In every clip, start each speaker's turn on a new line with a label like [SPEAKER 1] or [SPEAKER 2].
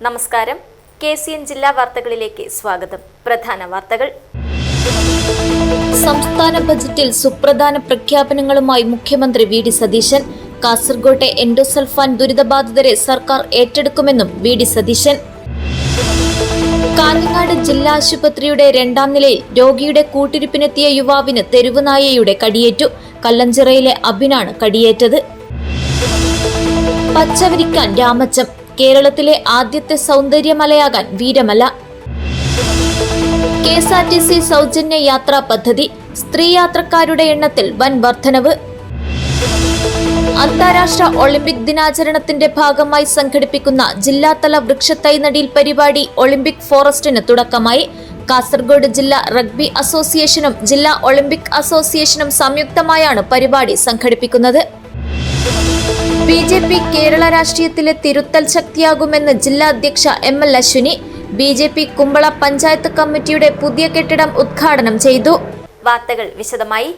[SPEAKER 1] നമസ്കാരം. KCN ജില്ലാ വാർത്തകളിലേക്ക് സ്വാഗതം. പ്രധാന വാർത്തകൾ. സംസ്ഥാന ബജറ്റിൽ സുപ്രധാന പ്രഖ്യാപനങ്ങളുമായി മുഖ്യമന്ത്രി വി.ഡി. സതീശൻ. കാസർകോട്ടെ എൻഡോസൾഫാൻ ദുരിതബാധിതരെ സർക്കാർ ഏറ്റെടുക്കുമെന്നും വി.ഡി. സതീശൻ. കാഞ്ഞങ്ങാട് ജില്ലാ ആശുപത്രിയുടെ 2ാം നിലയിൽ രോഗിയുടെ കൂട്ടിരിപ്പിനെത്തിയ യുവാവിന് തെരുവുനായയുടെ കടിയേറ്റു. കല്ലഞ്ചിറയിലെ അബിനാണ് കടിയേറ്റത്. പച്ചവിരിക്കാൻ രാമച്ചം. കേരളത്തിലെ ആദ്യത്തെ സൗന്ദര്യമലയാകാൻ വീരമല. KSRTC സൗജന്യ യാത്രാ പദ്ധതി. സ്ത്രീ യാത്രക്കാരുടെ എണ്ണത്തിൽ വൻ വർധനവ്. അന്താരാഷ്ട്ര ഒളിമ്പിക് ദിനാചരണത്തിന്റെ ഭാഗമായി സംഘടിപ്പിക്കുന്ന ജില്ലാതല വൃക്ഷത്തൈ നടീൽ പരിപാടി ഒളിമ്പിക് ഫോറസ്റ്റിന് തുടക്കമായി. കാസർഗോഡ് ജില്ലാ റഗ്ബി അസോസിയേഷനും ജില്ലാ ഒളിമ്പിക് അസോസിയേഷനും സംയുക്തമായാണ് പരിപാടി സംഘടിപ്പിക്കുന്നത്. BJP കേരള രാഷ്ട്രീയത്തിലെ തിരുത്തൽ ശക്തിയാകുമെന്ന് ജില്ലാ അധ്യക്ഷ ML അശ്വിനി. BJP കുമ്പള പഞ്ചായത്ത് കമ്മിറ്റിയുടെ പുതിയ കെട്ടിടം ഉദ്ഘാടനം ചെയ്തു. വാർത്തകൾ വിശദമായി.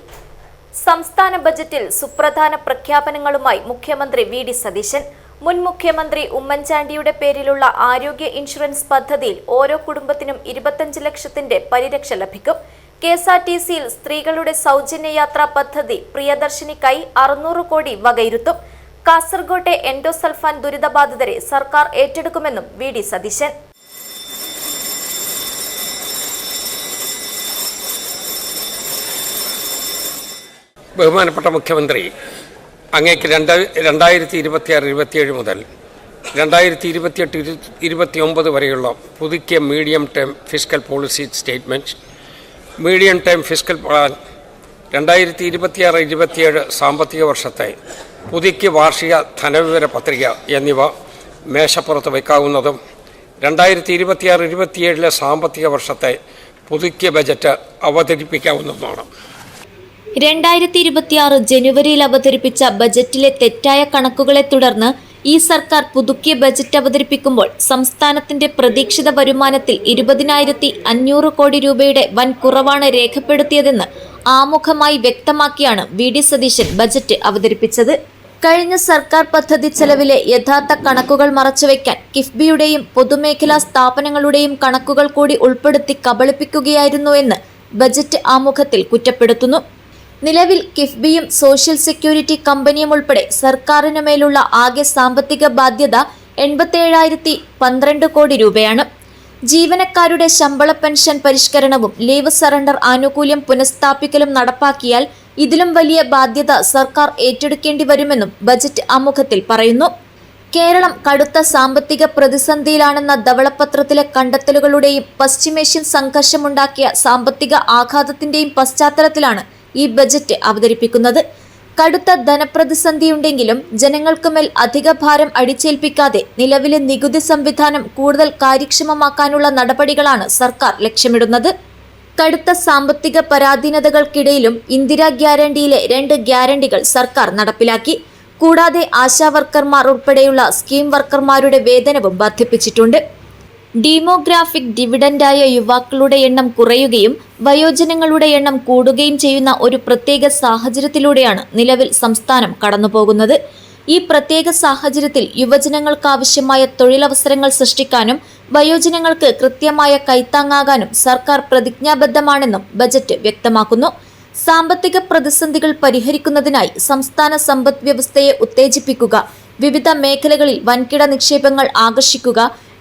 [SPEAKER 1] സംസ്ഥാന ബജറ്റിൽ സുപ്രധാന പ്രഖ്യാപനങ്ങളുമായി മുഖ്യമന്ത്രി വി.ഡി. സതീശൻ. മുൻ മുഖ്യമന്ത്രി ഉമ്മൻചാണ്ടിയുടെ പേരിലുള്ള ആരോഗ്യ ഇൻഷുറൻസ് പദ്ധതിയിൽ ഓരോ കുടുംബത്തിനും 25 ലക്ഷത്തിന്റെ പരിരക്ഷ ലഭിക്കും. KSRTCയിൽ സ്ത്രീകളുടെ സൗജന്യ യാത്രാ പദ്ധതി പ്രിയദർശിനിക്കായി 600 കോടി വകയിരുത്തും. കാസർകോട്ടെ എൻഡോസൾഫാൻ ദുരിതബാധിതരെ സർക്കാർ ഏറ്റെടുക്കുമെന്നും വി.ഡി. സതീശൻ.
[SPEAKER 2] ബഹുമാനപ്പെട്ട മുഖ്യമന്ത്രി, അങ്ങേക്ക് 2026-27 മുതൽ 2028-29 വരെയുള്ള പുതുക്കിയ medium term fiscal policy statement, medium term fiscal plan, 2026-27 സാമ്പത്തിക വർഷത്തെ പുതുക്കിയ വാർഷിക ധനവിവര പത്രിക എന്നിവ മേശപ്പുറത്ത് വയ്ക്കാവുന്നതും 2026-27 സാമ്പത്തിക വർഷത്തെ പുതുക്കിയ ബജറ്റ് അവതരിപ്പിക്കാവുന്നതുമാണ്.
[SPEAKER 1] 2026 ജനുവരിയിൽ അവതരിപ്പിച്ച ബജറ്റിലെ തെറ്റായ കണക്കുകളെ തുടർന്ന് ഈ സർക്കാർ പുതുക്കിയ ബജറ്റ് അവതരിപ്പിക്കുമ്പോൾ സംസ്ഥാനത്തിന്റെ പ്രതീക്ഷിത വരുമാനത്തിൽ 20,500 കോടി രൂപയുടെ വൻ കുറവാണ് രേഖപ്പെടുത്തിയതെന്ന് ആമുഖമായി വ്യക്തമാക്കിയാണ് വി.ഡി. സതീശൻ ബജറ്റ് അവതരിപ്പിച്ചത്. കഴിഞ്ഞ സർക്കാർ പദ്ധതി ചെലവിലെ യഥാർത്ഥ കണക്കുകൾ മറച്ചുവെക്കാൻ കിഫ്ബിയുടെയും പൊതുമേഖലാ സ്ഥാപനങ്ങളുടെയും കണക്കുകൾ കൂടി ഉൾപ്പെടുത്തി കബളിപ്പിക്കുകയായിരുന്നുവെന്ന് ബജറ്റ് ആമുഖത്തിൽ കുറ്റപ്പെടുത്തുന്നു. നിലവിൽ കിഫ്ബിയും സോഷ്യൽ സെക്യൂരിറ്റി കമ്പനിയും ഉൾപ്പെടെ സർക്കാരിനു മേലുള്ള ആകെ സാമ്പത്തിക ബാധ്യത 87,012 കോടി രൂപയാണ്. ജീവനക്കാരുടെ ശമ്പള പെൻഷൻ പരിഷ്കരണവും ലീവ് സറണ്ടർ ആനുകൂല്യം പുനഃസ്ഥാപിക്കലും നടപ്പാക്കിയാൽ ഇതിലും വലിയ ബാധ്യത സർക്കാർ ഏറ്റെടുക്കേണ്ടി വരുമെന്നും ബജറ്റ് ആമുഖത്തിൽ പറയുന്നു. കേരളം കടുത്ത സാമ്പത്തിക പ്രതിസന്ധിയിലാണെന്ന ധവളപത്രത്തിലെ കണ്ടെത്തലുകളുടെയും പശ്ചിമേഷ്യൻ സംഘർഷമുണ്ടാക്കിയ സാമ്പത്തിക ആഘാതത്തിന്റെയും പശ്ചാത്തലത്തിലാണ് ഈ ബജറ്റ് അവതരിപ്പിക്കുന്നത്. കടുത്ത ധനപ്രതിസന്ധിയുണ്ടെങ്കിലും ജനങ്ങൾക്കുമേൽ അധിക ഭാരം അടിച്ചേൽപ്പിക്കാതെ നിലവിലെ നികുതി സംവിധാനം കൂടുതൽ കാര്യക്ഷമമാക്കാനുള്ള നടപടികളാണ് സർക്കാർ ലക്ഷ്യമിടുന്നത്. കടുത്ത സാമ്പത്തിക പരാധീനതകൾക്കിടയിലും ഇന്ദിരാ ഗ്യാരണ്ടിയിലെ 2 ഗ്യാരണ്ടികൾ സർക്കാർ നടപ്പിലാക്കി. കൂടാതെ ആശാവർക്കർമാർ ഉൾപ്പെടെയുള്ള സ്കീം വർക്കർമാരുടെ വേതനവും വർദ്ധിപ്പിച്ചിട്ടുണ്ട്. ഡീമോഗ്രാഫിക് ഡിവിഡൻഡായ യുവാക്കളുടെ എണ്ണം കുറയുകയും വയോജനങ്ങളുടെ എണ്ണം കൂടുകയും ചെയ്യുന്ന ഒരു പ്രത്യേക സാഹചര്യത്തിലൂടെയാണ് നിലവിൽ സംസ്ഥാനം കടന്നുപോകുന്നത്. ഈ പ്രത്യേക സാഹചര്യത്തിൽ യുവജനങ്ങൾക്കാവശ്യമായ തൊഴിലവസരങ്ങൾ സൃഷ്ടിക്കാനും വയോജനങ്ങൾക്ക് കൃത്യമായ കൈത്താങ്ങാകാനും സർക്കാർ പ്രതിജ്ഞാബദ്ധമാണെന്നും ബജറ്റ് വ്യക്തമാക്കുന്നു. സാമ്പത്തിക പ്രതിസന്ധികൾ പരിഹരിക്കുന്നതിനായി സംസ്ഥാന സമ്പദ് വ്യവസ്ഥയെ ഉത്തേജിപ്പിക്കുക, വിവിധ മേഖലകളിൽ വൻകിട നിക്ഷേപങ്ങൾ ആകർഷിക്കുക,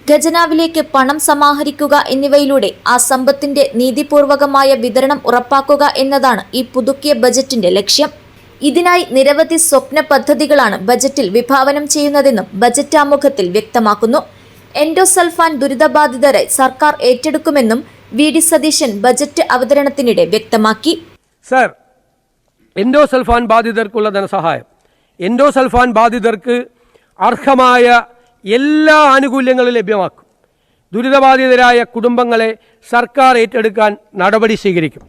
[SPEAKER 1] ഖജനാവിലേക്ക് പണം സമാഹരിക്കുക എന്നിവയിലൂടെ ആ സമ്പത്തിന്റെ നീതിപൂർവകമായ വിതരണം ഉറപ്പാക്കുക എന്നതാണ് ഈ പുതുക്കിയ ബജറ്റിന്റെ ലക്ഷ്യം. ഇതിനായി നിരവധി സ്വപ്ന പദ്ധതികളാണ് ബജറ്റിൽ വിഭാവനം ചെയ്യുന്നതെന്നും ബജറ്റ് ആമുഖത്തിൽ വ്യക്തമാക്കുന്നു. എൻഡോസൾഫാൻ ദുരിതബാധിതരെ സർക്കാർ ഏറ്റെടുക്കുമെന്നും വി.ഡി. സതീശൻ ബജറ്റ് അവതരണത്തിനിടെ വ്യക്തമാക്കി.
[SPEAKER 3] സർ, എൻഡോസൾഫാൻ ബാധിതർക്കുള്ള ധനസഹായം, എൻഡോസൾഫാൻ ബാധിതർക്ക് അർഹമായ എല്ലാ ആനുകൂല്യങ്ങളും ലഭ്യമാക്കും. ദുരിതബാധിതരായ കുടുംബങ്ങളെ സർക്കാർ ഏറ്റെടുക്കാൻ നടപടി സ്വീകരിക്കും.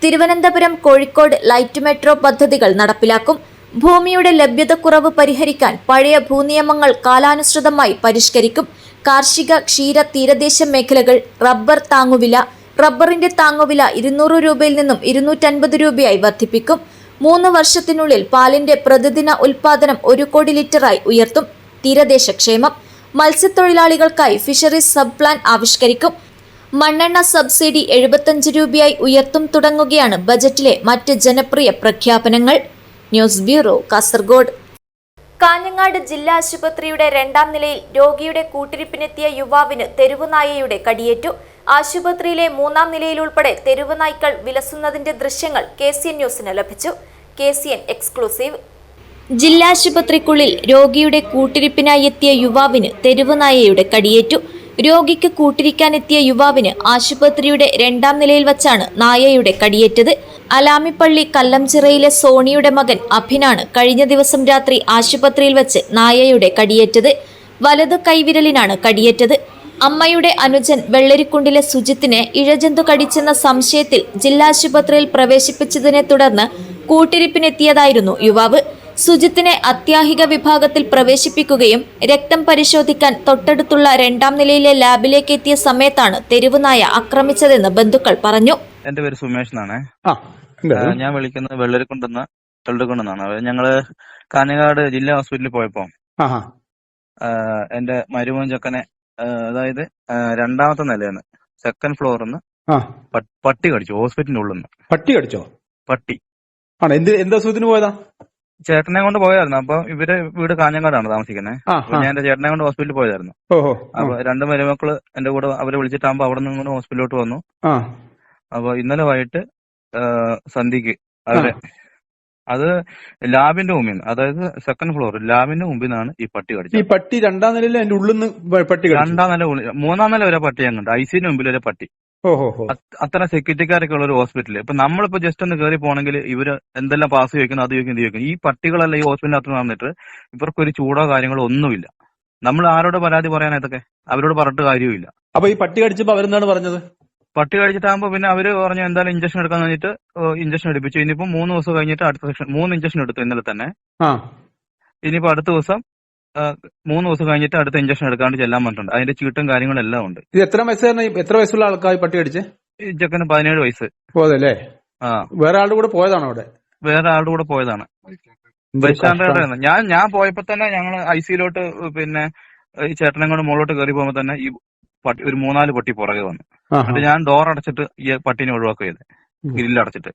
[SPEAKER 1] തിരുവനന്തപുരം, കോഴിക്കോട് ലൈറ്റ് മെട്രോ പദ്ധതികൾ നടപ്പിലാക്കും. ഭൂമിയുടെ ലഭ്യതക്കുറവ് പരിഹരിക്കാൻ പഴയ ഭൂനിയമങ്ങൾ കാലാനുസൃതമായി പരിഷ്കരിക്കും. കാർഷിക, ക്ഷീര, തീരദേശ മേഖലകൾ റബ്ബർ താങ്ങുവില, റബ്ബറിന്റെ താങ്ങുവില 200 രൂപയിൽ നിന്നും 250 രൂപയായി വർദ്ധിപ്പിക്കും. 3 വർഷത്തിനുള്ളിൽ പാലിന്റെ പ്രതിദിന ഉൽപാദനം 1 കോടി ലിറ്ററായി ഉയർത്തും. തീരദേശ ക്ഷേമം, മത്സ്യത്തൊഴിലാളികൾക്കായി ഫിഷറീസ് സബ് പ്ലാൻ ആവിഷ്കരിക്കും. മണ്ണെണ്ണ സബ്സിഡി 75 രൂപയായി ഉയർത്തും തുടങ്ങുകയാണ് ബജറ്റിലെ മറ്റ് ജനപ്രിയ പ്രഖ്യാപനങ്ങൾ. News bureau, Kasaragod. കാഞ്ഞങ്ങാട് ജില്ലാ ആശുപത്രിയുടെ 2ാം നിലയിൽ രോഗിയുടെ കൂട്ടിരിപ്പിനെത്തിയ യുവാവിന് തെരുവുനായയുടെ കടിയേറ്റു. ആശുപത്രിയിലെ 3ാം നിലയിൽ ഉൾപ്പെടെ തെരുവുനായ്ക്കൾ വിലസുന്നതിന്റെ ദൃശ്യങ്ങൾ KCN ന്യൂസിന് ലഭിച്ചു. KCN exclusive. ജില്ലാശുപത്രിക്കുള്ളിൽ രോഗിയുടെ കൂട്ടിരിപ്പിനായി എത്തിയ യുവാവിന് തെരുവുനായയുടെ കടിയേറ്റു. രോഗിക്ക് കൂട്ടിരിക്കാനെത്തിയ യുവാവിന് ആശുപത്രിയുടെ 2ാം നിലയിൽ വച്ചാണ് നായയുടെ കടിയേറ്റത്. അലാമിപ്പള്ളി കല്ലംചിറയിലെ സോണിയുടെ മകൻ അഭിനാണ് കഴിഞ്ഞ ദിവസം രാത്രി ആശുപത്രിയിൽ വച്ച് നായയുടെ കടിയേറ്റത്. വലതു കൈവിരലിനാണ് കടിയേറ്റത്. അമ്മയുടെ അനുജൻ വെള്ളരിക്കുണ്ടിലെ സുജിത്തിനെ ഇഴജന്തു കടിച്ചെന്ന സംശയത്തിൽ ജില്ലാശുപത്രിയിൽ പ്രവേശിപ്പിച്ചതിനെ തുടർന്ന് കൂട്ടിരിപ്പിനെത്തിയതായിരുന്നു യുവാവ്. സുജിത്തിനെ അത്യാഹിക വിഭാഗത്തിൽ പ്രവേശിപ്പിക്കുകയും രക്തം പരിശോധിക്കാൻ തൊട്ടടുത്തുള്ള 2ാം നിലയിലെ ലാബിലേക്ക് എത്തിയ സമയത്താണ് തെരുവുനായ ആക്രമിച്ചതെന്ന് ബന്ധുക്കൾ പറഞ്ഞു.
[SPEAKER 4] എന്റെ പേര് സുമേഷ് എന്നാണ്. ഞാൻ വിളിക്കുന്നത് വെള്ളരിക്കുണ്ടെന്നാണ്. ഞങ്ങള് കാഞ്ഞങ്ങാട് ജില്ലാ ഹോസ്പിറ്റലിൽ പോയപ്പോ എന്റെ മരുമോൻ ചെക്കനെ, അതായത് 2ാമത്തെ നിലയാണ്, 2nd ഫ്ലോറിന്ന് പട്ടി കടിച്ചു. ഹോസ്പിറ്റലിന്റെ ഉള്ളിൽ നിന്ന്
[SPEAKER 5] പട്ടി കടിച്ചോ?
[SPEAKER 4] പട്ടി
[SPEAKER 5] ആണോ? എന്താ അസുഖത്തിന് പോയതാ?
[SPEAKER 4] ചേട്ടനെ കൊണ്ട് പോയായിരുന്നു. അപ്പൊ ഇവര് വീട് കാഞ്ഞങ്ങാടാണ് താമസിക്കുന്നത്. ഞാൻ എന്റെ ചേട്ടനെ കൊണ്ട് ഹോസ്പിറ്റലിൽ പോയതായിരുന്നു. അപ്പൊ 2 മരുമക്കള് എന്റെ കൂടെ അവരെ വിളിച്ചിട്ടാകുമ്പോ അവിടെ നിന്ന് ഹോസ്പിറ്റലിലോട്ട് വന്നു. അപ്പൊ ഇന്നലെ വൈകിട്ട് സന്ധ്യക്ക് അത് ലാബിന്റെ മുമ്പിൽ നിന്ന്, അതായത് 2nd ഫ്ലോർ ലാബിന്റെ മുമ്പിൽ നിന്നാണ് ഈ പട്ടി കടിച്ചത്.
[SPEAKER 5] ഈ പട്ടി 2ാം നിലയിൽ അതിന്റെ ഉള്ളിൽ നിന്ന് പട്ടി
[SPEAKER 4] 2ാം നില 3ാം നില വരെ പട്ടി ഞങ്ങളുണ്ട്. ICU മുമ്പിൽ വരെ പട്ടി. അത്ര സെക്യൂരിറ്റിക്കാരൊക്കെ ഉള്ള ഒരു ഹോസ്പിറ്റല്. ഇപ്പൊ നമ്മളിപ്പോ ജസ്റ്റ് ഒന്ന് കയറി പോകണമെങ്കിൽ ഇവര് എന്തെല്ലാം പാസ് ചോദിക്കുന്നു, അത് ചോദിക്കുന്നു, ഇത് ചോദിക്കുന്നു. ഈ പട്ടികളെല്ലാം ഈ ഹോസ്പിറ്റലിനകത്ത് വന്നിട്ട് ഇവർക്കൊരു ചൂടോ കാര്യങ്ങളോ ഒന്നുമില്ല. നമ്മൾ ആരോട് പരാതി പറയാൻ ഇതൊക്കെ? അവരോട് പറഞ്ഞിട്ട് കാര്യമില്ല.
[SPEAKER 5] അപ്പൊ ഈ പട്ടി കടിച്ചപ്പോ അവരെന്താണ് പറഞ്ഞത്?
[SPEAKER 4] പട്ടി കഴിച്ചിട്ടാകുമ്പോ പിന്നെ അവര് പറഞ്ഞു എന്തായാലും ഇഞ്ചക്ഷൻ എടുക്കാൻ കഴിഞ്ഞിട്ട് ഇഞ്ചക്ഷൻ എടുപ്പിച്ചു. ഇനിയിപ്പോ 3 ദിവസം കഴിഞ്ഞിട്ട് അടുത്ത സെക്ഷൻ 3 ഇഞ്ചക്ഷൻ എടുത്തു ഇന്നലെ തന്നെ. ഇനിയിപ്പോ അടുത്ത ദിവസം 3 ദിവസം കഴിഞ്ഞിട്ട് അടുത്ത ഇഞ്ചക്ഷൻ എടുക്കാണ്ട് ചെല്ലാൻ പറഞ്ഞിട്ടുണ്ട്. അതിന്റെ ചീട്ടും കാര്യങ്ങളും എല്ലാം ഉണ്ട്.
[SPEAKER 5] ഇത് എത്ര വയസ്സുള്ള ആൾക്കാർ പട്ടി കടിച്ചേ?
[SPEAKER 4] ഈ ചെക്കന് 17 വയസ്സ്.
[SPEAKER 5] പോയതല്ലേ? വേറെ ആളുടെ കൂടെ പോയതാണോ അവിടെ?
[SPEAKER 4] വേറെ ആളുടെ കൂടെ പോയതാണ്. ബൈസ്റ്റാൻഡേർഡ്. ഞാൻ പോയപ്പോ തന്നെ ഞങ്ങള് ICUലോട്ട് പിന്നെ ഈ ചേട്ടനെ കൊണ്ട് മുകളിലോട്ട് കയറി പോകുമ്പോ തന്നെ ഈ പട്ടി ഒരു 3-4 പട്ടി പുറകെ വന്നു. എന്നിട്ട് ഞാൻ ഡോർ അടച്ചിട്ട് ഈ പട്ടീനെ ഒഴിവാക്കുക ചെയ്ത്, ഗ്രില്ലടച്ചിട്ട്.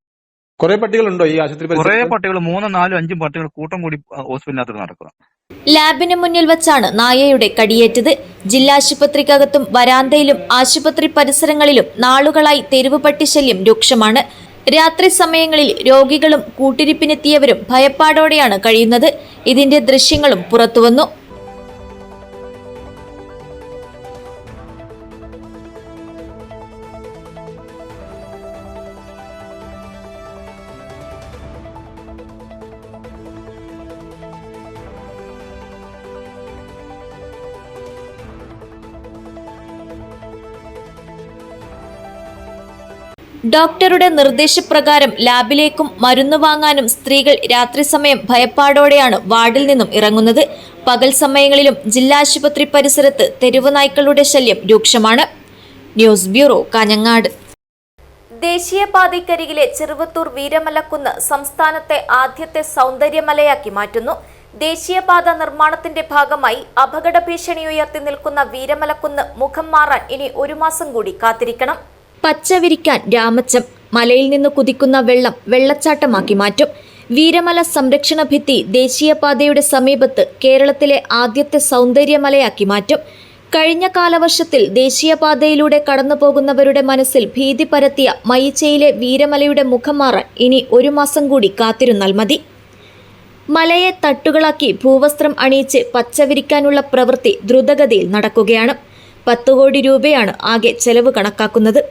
[SPEAKER 5] കുറെ പട്ടികളുണ്ടോ ഈ ആശുപത്രി?
[SPEAKER 4] കുറെ പട്ടികൾ, 3, 4, 5 പട്ടികൾ കൂട്ടം കൂടി ഹോസ്പിറ്റലിനകത്ത് നടക്കുക.
[SPEAKER 1] ലാബിന് മുന്നിൽ വച്ചാണ് നായയുടെ കടിയേറ്റത്. ജില്ലാശുപത്രിക്കകത്തും വരാന്തയിലും ആശുപത്രി പരിസരങ്ങളിലും നാളുകളായി തെരുവ് പട്ടി ശല്യം രൂക്ഷമാണ്. രാത്രി സമയങ്ങളിൽ രോഗികളും കൂട്ടിരിപ്പിനെത്തിയവരും ഭയപ്പാടോടെയാണ് കഴിയുന്നത്. ഇതിന്റെ ദൃശ്യങ്ങളും പുറത്തുവന്നു. ഡോക്ടറുടെ നിർദ്ദേശപ്രകാരം ലാബിലേക്കും മരുന്ന് വാങ്ങാനും സ്ത്രീകൾ രാത്രി സമയം ഭയപ്പാടോടെയാണ് വാർഡിൽ നിന്നും ഇറങ്ങുന്നത്. പകൽ സമയങ്ങളിലും ജില്ലാ ആശുപത്രി പരിസരത്ത് തെരുവുനായ്ക്കളുടെ ശല്യം രൂക്ഷമാണ്. News bureau, Kanhangad. ദേശീയപാതയ്ക്കരികിലെ ചെറുവത്തൂർ വീരമലക്കുന്ന് സംസ്ഥാനത്തെ ആദ്യത്തെ സൗന്ദര്യമലയാക്കി മാറ്റുന്നു. ദേശീയപാത നിർമ്മാണത്തിന്റെ ഭാഗമായി അപകട ഭീഷണി ഉയർത്തി നിൽക്കുന്ന വീരമലക്കുന്ന് മുഖം മാറാൻ ഇനി 1 മാസം കൂടി കാത്തിരിക്കണം. പച്ചവിരിക്കാൻ രാമച്ചം. മലയിൽ നിന്ന് കുതിക്കുന്ന വെള്ളം വെള്ളച്ചാട്ടമാക്കി മാറ്റും. വീരമല സംരക്ഷണ ഭിത്തി ദേശീയപാതയുടെ സമീപത്ത് കേരളത്തിലെ ആദ്യത്തെ സൗന്ദര്യമലയാക്കി മാറ്റും. കഴിഞ്ഞ കാലവർഷത്തിൽ ദേശീയപാതയിലൂടെ കടന്നുപോകുന്നവരുടെ മനസ്സിൽ ഭീതി പരത്തിയ മയിച്ചയിലെ വീരമലയുടെ മുഖം മാറാൻ ഇനി 1 മാസം കൂടി കാത്തിരുന്നാൽ മതി. മലയെ തട്ടുകളാക്കി ഭൂവസ്ത്രം അണിയിച്ച് പച്ചവിരിക്കാനുള്ള പ്രവൃത്തി ദ്രുതഗതിയിൽ നടക്കുകയാണ്. 10 കോടി രൂപയാണ് ആകെ ചെലവ് കണക്കാക്കുന്നത്.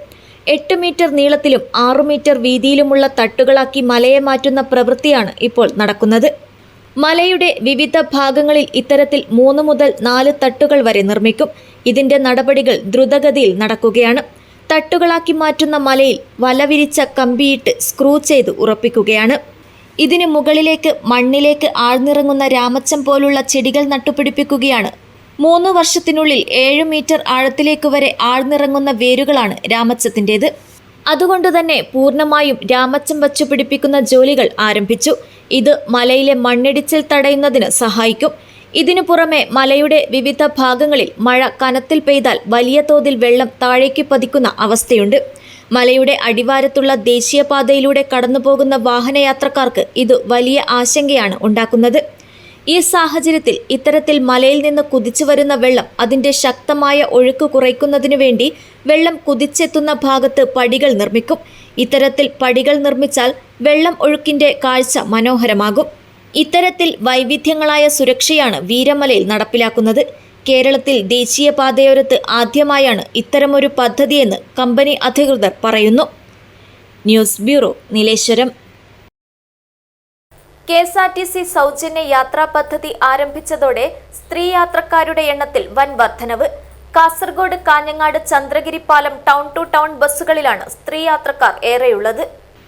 [SPEAKER 1] 8 മീറ്റർ നീളത്തിലും 6 മീറ്റർ വീതിയിലുമുള്ള തട്ടുകളാക്കി മലയെ മാറ്റുന്ന പ്രവൃത്തിയാണ് ഇപ്പോൾ നടക്കുന്നത്. മലയുടെ വിവിധ ഭാഗങ്ങളിൽ ഇത്തരത്തിൽ 3 മുതൽ 4 തട്ടുകൾ വരെ നിർമ്മിക്കും. ഇതിന്റെ നടപടികൾ ദ്രുതഗതിയിൽ നടക്കുകയാണ്. തട്ടുകളാക്കി മാറ്റുന്ന മലയിൽ വലവിരിച്ച കമ്പിയിട്ട് സ്ക്രൂ ചെയ്ത് ഉറപ്പിക്കുകയാണ്. ഇതിന് മുകളിലേക്ക് മണ്ണിലേക്ക് ആഴ്ന്നിറങ്ങുന്ന രാമച്ചം പോലുള്ള ചെടികൾ നട്ടുപിടിപ്പിക്കുകയാണ്. 3 വർഷത്തിനുള്ളിൽ 7 മീറ്റർ ആഴത്തിലേക്ക് വരെ ആഴ്ന്നിറങ്ങുന്ന വേരുകളാണ് രാമച്ചത്തിൻ്റേത്. അതുകൊണ്ടുതന്നെ പൂർണ്ണമായും രാമച്ചം വച്ചുപിടിപ്പിക്കുന്ന ജോലികൾ ആരംഭിച്ചു. ഇത് മലയിലെ മണ്ണിടിച്ചിൽ തടയുന്നതിന് സഹായിക്കും. ഇതിനു പുറമെ മലയുടെ വിവിധ ഭാഗങ്ങളിൽ മഴ കനത്തിൽ പെയ്താൽ വലിയ തോതിൽ വെള്ളം താഴേക്ക് പതിക്കുന്ന അവസ്ഥയുണ്ട്. മലയുടെ അടിവാരത്തുള്ള ദേശീയപാതയിലൂടെ കടന്നുപോകുന്ന വാഹനയാത്രക്കാർക്ക് ഇത് വലിയ ആശങ്കയാണ് ഉണ്ടാക്കുന്നത്. ഈ സാഹചര്യത്തിൽ ഇത്തരത്തിൽ മലയിൽ നിന്ന് കുതിച്ചു വരുന്ന വെള്ളം അതിന്റെ ശക്തമായ ഒഴുക്ക് കുറയ്ക്കുന്നതിനു വേണ്ടി വെള്ളം കുതിച്ചെത്തുന്ന ഭാഗത്ത് പടികൾ നിർമ്മിക്കും. ഇത്തരത്തിൽ പടികൾ നിർമ്മിച്ചാൽ വെള്ളം ഒഴുക്കിന്റെ കാഴ്ച മനോഹരമാകും. ഇത്തരത്തിൽ വൈവിധ്യങ്ങളായ സുരക്ഷയാണ് വീരമലയിൽ നടപ്പിലാക്കുന്നത്. കേരളത്തിൽ ദേശീയപാതയോരത്ത് ആദ്യമായാണ് ഇത്തരമൊരു പദ്ധതിയെന്ന് കമ്പനി അധികൃതർ പറയുന്നു. News bureau, Nileshwaram. KSRTC സൗജന്യ യാത്രാ പദ്ധതി ആരംഭിച്ചതോടെ സ്ത്രീ യാത്രക്കാരുടെ എണ്ണത്തിൽ വൻ വർധനവ്. കാസർഗോഡ് കാഞ്ഞങ്ങാട് ചന്ദ്രഗിരി പാലം ടൗൺ ടു ടൗൺ ബസ്സുകളിലാണ് സ്ത്രീ യാത്രക്കാർ ഏറെയുള്ളത്.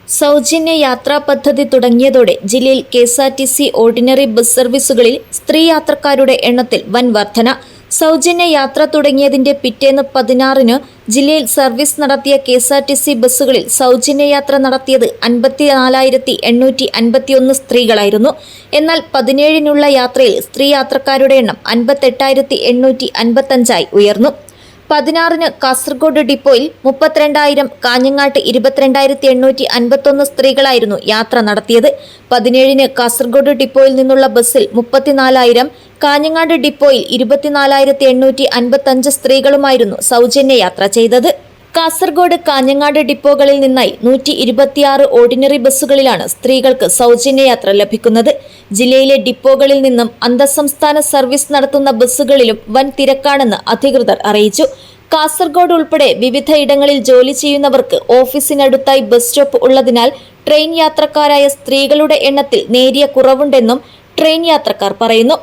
[SPEAKER 1] സൗജന്യ യാത്രാ പദ്ധതി തുടങ്ങിയതോടെ ജില്ലയിൽ KSRTC ഓർഡിനറി ബസ് സർവീസുകളിൽ സ്ത്രീ യാത്രക്കാരുടെ എണ്ണത്തിൽ വൻ വർധന. സൗജന്യ യാത്ര തുടങ്ങിയതിന്റെ പിറ്റേന്ന് 16-ന് ജില്ലയിൽ സർവീസ് നടത്തിയ KSRTC ബസ്സുകളിൽ സൗജന്യ യാത്ര നടത്തിയത് 54,851 സ്ത്രീകളായിരുന്നു. എന്നാൽ 17-നുള്ള യാത്രയിൽ സ്ത്രീ യാത്രക്കാരുടെ എണ്ണം 58,855 ഉയർന്നു. 16-ന് കാസർഗോഡ് ഡിപ്പോയിൽ 32,000, കാഞ്ഞങ്ങാട്ട് 22,851 സ്ത്രീകളായിരുന്നു യാത്ര നടത്തിയത്. 17-ന് കാസർഗോഡ് ഡിപ്പോയിൽ നിന്നുള്ള ബസ്സിൽ 34,000, കാഞ്ഞങ്ങാട് ഡിപ്പോയിൽ 24,855 സ്ത്രീകളുമായിരുന്നു സൗജന്യ യാത്ര ചെയ്തത്. കാസർഗോഡ് കാഞ്ഞങ്ങാട് ഡിപ്പോകളിൽ നിന്നായി 126 ഓർഡിനറി ബസ്സുകളിലാണ് സ്ത്രീകൾക്ക് സൗജന്യ യാത്ര ലഭിക്കുന്നത്. ജില്ലയിലെ ഡിപ്പോകളിൽ നിന്നും അന്തർസംസ്ഥാന സർവീസ് നടത്തുന്ന ബസ്സുകളിലും വൻ തിരക്കാണെന്ന് അധികൃതർ അറിയിച്ചു. കാസർഗോഡ് ഉൾപ്പെടെ വിവിധ ഇടങ്ങളിൽ ജോലി ചെയ്യുന്നവർക്ക് ഓഫീസിനടുത്തായി ബസ് സ്റ്റോപ്പ് ഉള്ളതിനാൽ ട്രെയിൻ യാത്രക്കാരായ സ്ത്രീകളുടെ എണ്ണത്തിൽ നേരിയ കുറവുണ്ടെന്നും ട്രെയിൻ യാത്രക്കാർ പറയുന്നു.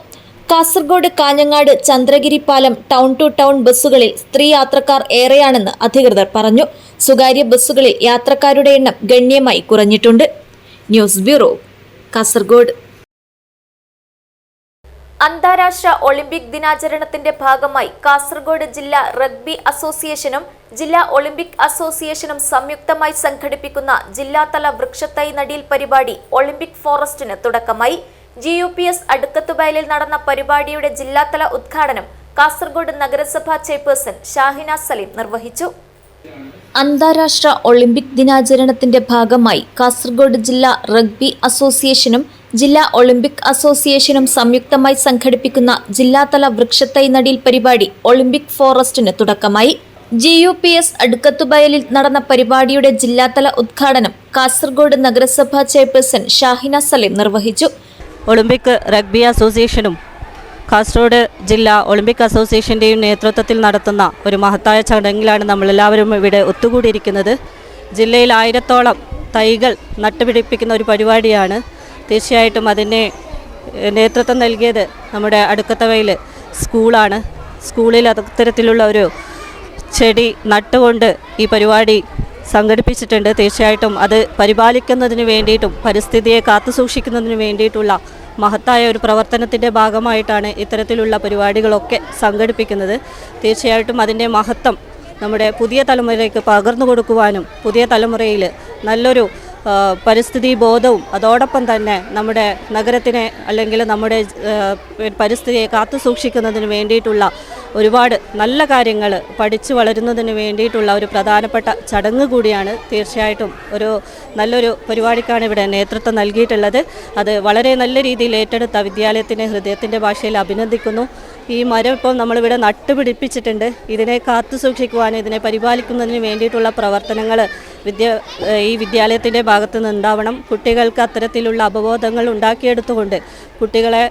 [SPEAKER 1] കാസർഗോഡ് കാഞ്ഞങ്ങാട് ചന്ദ്രഗിരി പാലം ടൗൺ ടു ടൗൺ ബസ്സുകളിൽ സ്ത്രീ യാത്രക്കാർ ഏറെയാണെന്ന് അധികൃതർ പറഞ്ഞു. സ്വകാര്യ ബസ്സുകളിൽ യാത്രക്കാരുടെ എണ്ണം ഗണ്യമായി കുറഞ്ഞിട്ടുണ്ട്. News bureau, Kasaragod. അന്താരാഷ്ട്ര ഒളിമ്പിക് ദിനാചരണത്തിന്റെ ഭാഗമായി കാസർഗോഡ് ജില്ലാ റഗ്ബി അസോസിയേഷനും ജില്ലാ ഒളിമ്പിക് അസോസിയേഷനും സംയുക്തമായി സംഘടിപ്പിക്കുന്ന ജില്ലാതല വൃക്ഷത്തൈ നടീൽ പരിപാടി ഒളിമ്പിക് ഫോറസ്റ്റിന് തുടക്കമായി. GUPS അടുക്കത്തുവയലിൽ നടന്ന പരിപാടിയുടെ ജില്ലാതല ഉദ്ഘാടനം കാസർഗോഡ് നഗരസഭാ ചെയർപേഴ്സൺ ഷാഹിന സലീം നിർവഹിച്ചു. അന്താരാഷ്ട്ര ഒളിമ്പിക് ദിനാചരണത്തിന്റെ ഭാഗമായി കാസർഗോഡ് ജില്ലാ റഗ്ബി അസോസിയേഷനും ജില്ലാ ഒളിമ്പിക് അസോസിയേഷനും സംയുക്തമായി സംഘടിപ്പിക്കുന്ന ജില്ലാതല വൃക്ഷത്തൈ നടീൽ പരിപാടി ഒളിമ്പിക് ഫോറസ്റ്റിന് തുടക്കമായി. GUPS അടുക്കത്തുവയലിൽ നടന്ന പരിപാടിയുടെ ജില്ലാതല ഉദ്ഘാടനം കാസർഗോഡ് നഗരസഭാ ചെയർപേഴ്സൺ ഷാഹിന സലീം നിർവഹിച്ചു.
[SPEAKER 6] ഒളിമ്പിക് റഗ്ബി അസോസിയേഷനും കാസർഗോഡ് ജില്ലാ ഒളിമ്പിക് അസോസിയേഷൻ്റെയും നേതൃത്വത്തിൽ നടത്തുന്ന ഒരു മഹത്തായ ചടങ്ങിലാണ് നമ്മളെല്ലാവരും ഇവിടെ ഒത്തുകൂടിയിരിക്കുന്നത്. ജില്ലയിൽ 1000-ഓളം തൈകൾ നട്ടുപിടിപ്പിക്കുന്ന ഒരു പരിപാടിയാണ്. തീർച്ചയായിട്ടും അതിന് നേതൃത്വം നൽകിയത് നമ്മുടെ അടുക്കത്തവയിൽ സ്കൂളാണ്. സ്കൂളിൽ അത്തരത്തിലുള്ള ഒരു ചെടി നട്ടുകൊണ്ട് ഈ പരിപാടി സംഘടിപ്പിച്ചിട്ടുണ്ട്. തീർച്ചയായിട്ടും അത് പരിപാലിക്കുന്നതിന് വേണ്ടിയിട്ടും പരിസ്ഥിതിയെ കാത്തുസൂക്ഷിക്കുന്നതിന് വേണ്ടിയിട്ടുള്ള മഹത്തായ ഒരു പ്രവർത്തനത്തിൻ്റെ ഭാഗമായിട്ടാണ് ഇത്തരത്തിലുള്ള പരിപാടികളൊക്കെ സംഘടിപ്പിക്കുന്നത്. തീർച്ചയായിട്ടും അതിൻ്റെ മഹത്വം നമ്മുടെ പുതിയ തലമുറയ്ക്ക് പകർന്നു കൊടുക്കുവാനും പുതിയ തലമുറയിൽ നല്ലൊരു പരിസ്ഥിതി ബോധവും അതോടൊപ്പം തന്നെ നമ്മുടെ നഗരത്തിനെ അല്ലെങ്കിൽ നമ്മുടെ പരിസ്ഥിതിയെ കാത്തുസൂക്ഷിക്കുന്നതിന് വേണ്ടിയിട്ടുള്ള ഒരുപാട് നല്ല കാര്യങ്ങൾ പഠിച്ചു വളരുന്നതിന് വേണ്ടിയിട്ടുള്ള ഒരു പ്രധാനപ്പെട്ട ചടങ്ങ് കൂടിയാണ്. തീർച്ചയായിട്ടും ഒരു നല്ലൊരു പരിപാടിക്കാണ് ഇവിടെ നേതൃത്വം നൽകിയിട്ടുള്ളത്. അത് വളരെ നല്ല രീതിയിൽ ഏറ്റെടുത്ത വിദ്യാലയത്തിനെ ഹൃദയത്തിൻ്റെ ഭാഷയിൽ അഭിനന്ദിക്കുന്നു. ഈ മരം ഇപ്പോൾ നമ്മളിവിടെ നട്ടുപിടിപ്പിച്ചിട്ടുണ്ട്. ഇതിനെ കാത്തു സൂക്ഷിക്കുവാനും ഇതിനെ പരിപാലിക്കുന്നതിന് വേണ്ടിയിട്ടുള്ള പ്രവർത്തനങ്ങൾ ഈ വിദ്യാലയത്തിൻ്റെ ഭാഗത്തു നിന്നുണ്ടാവണം. കുട്ടികൾക്ക് അത്തരത്തിലുള്ള അവബോധങ്ങൾ ഉണ്ടാക്കിയെടുത്തുകൊണ്ട് കുട്ടികളെ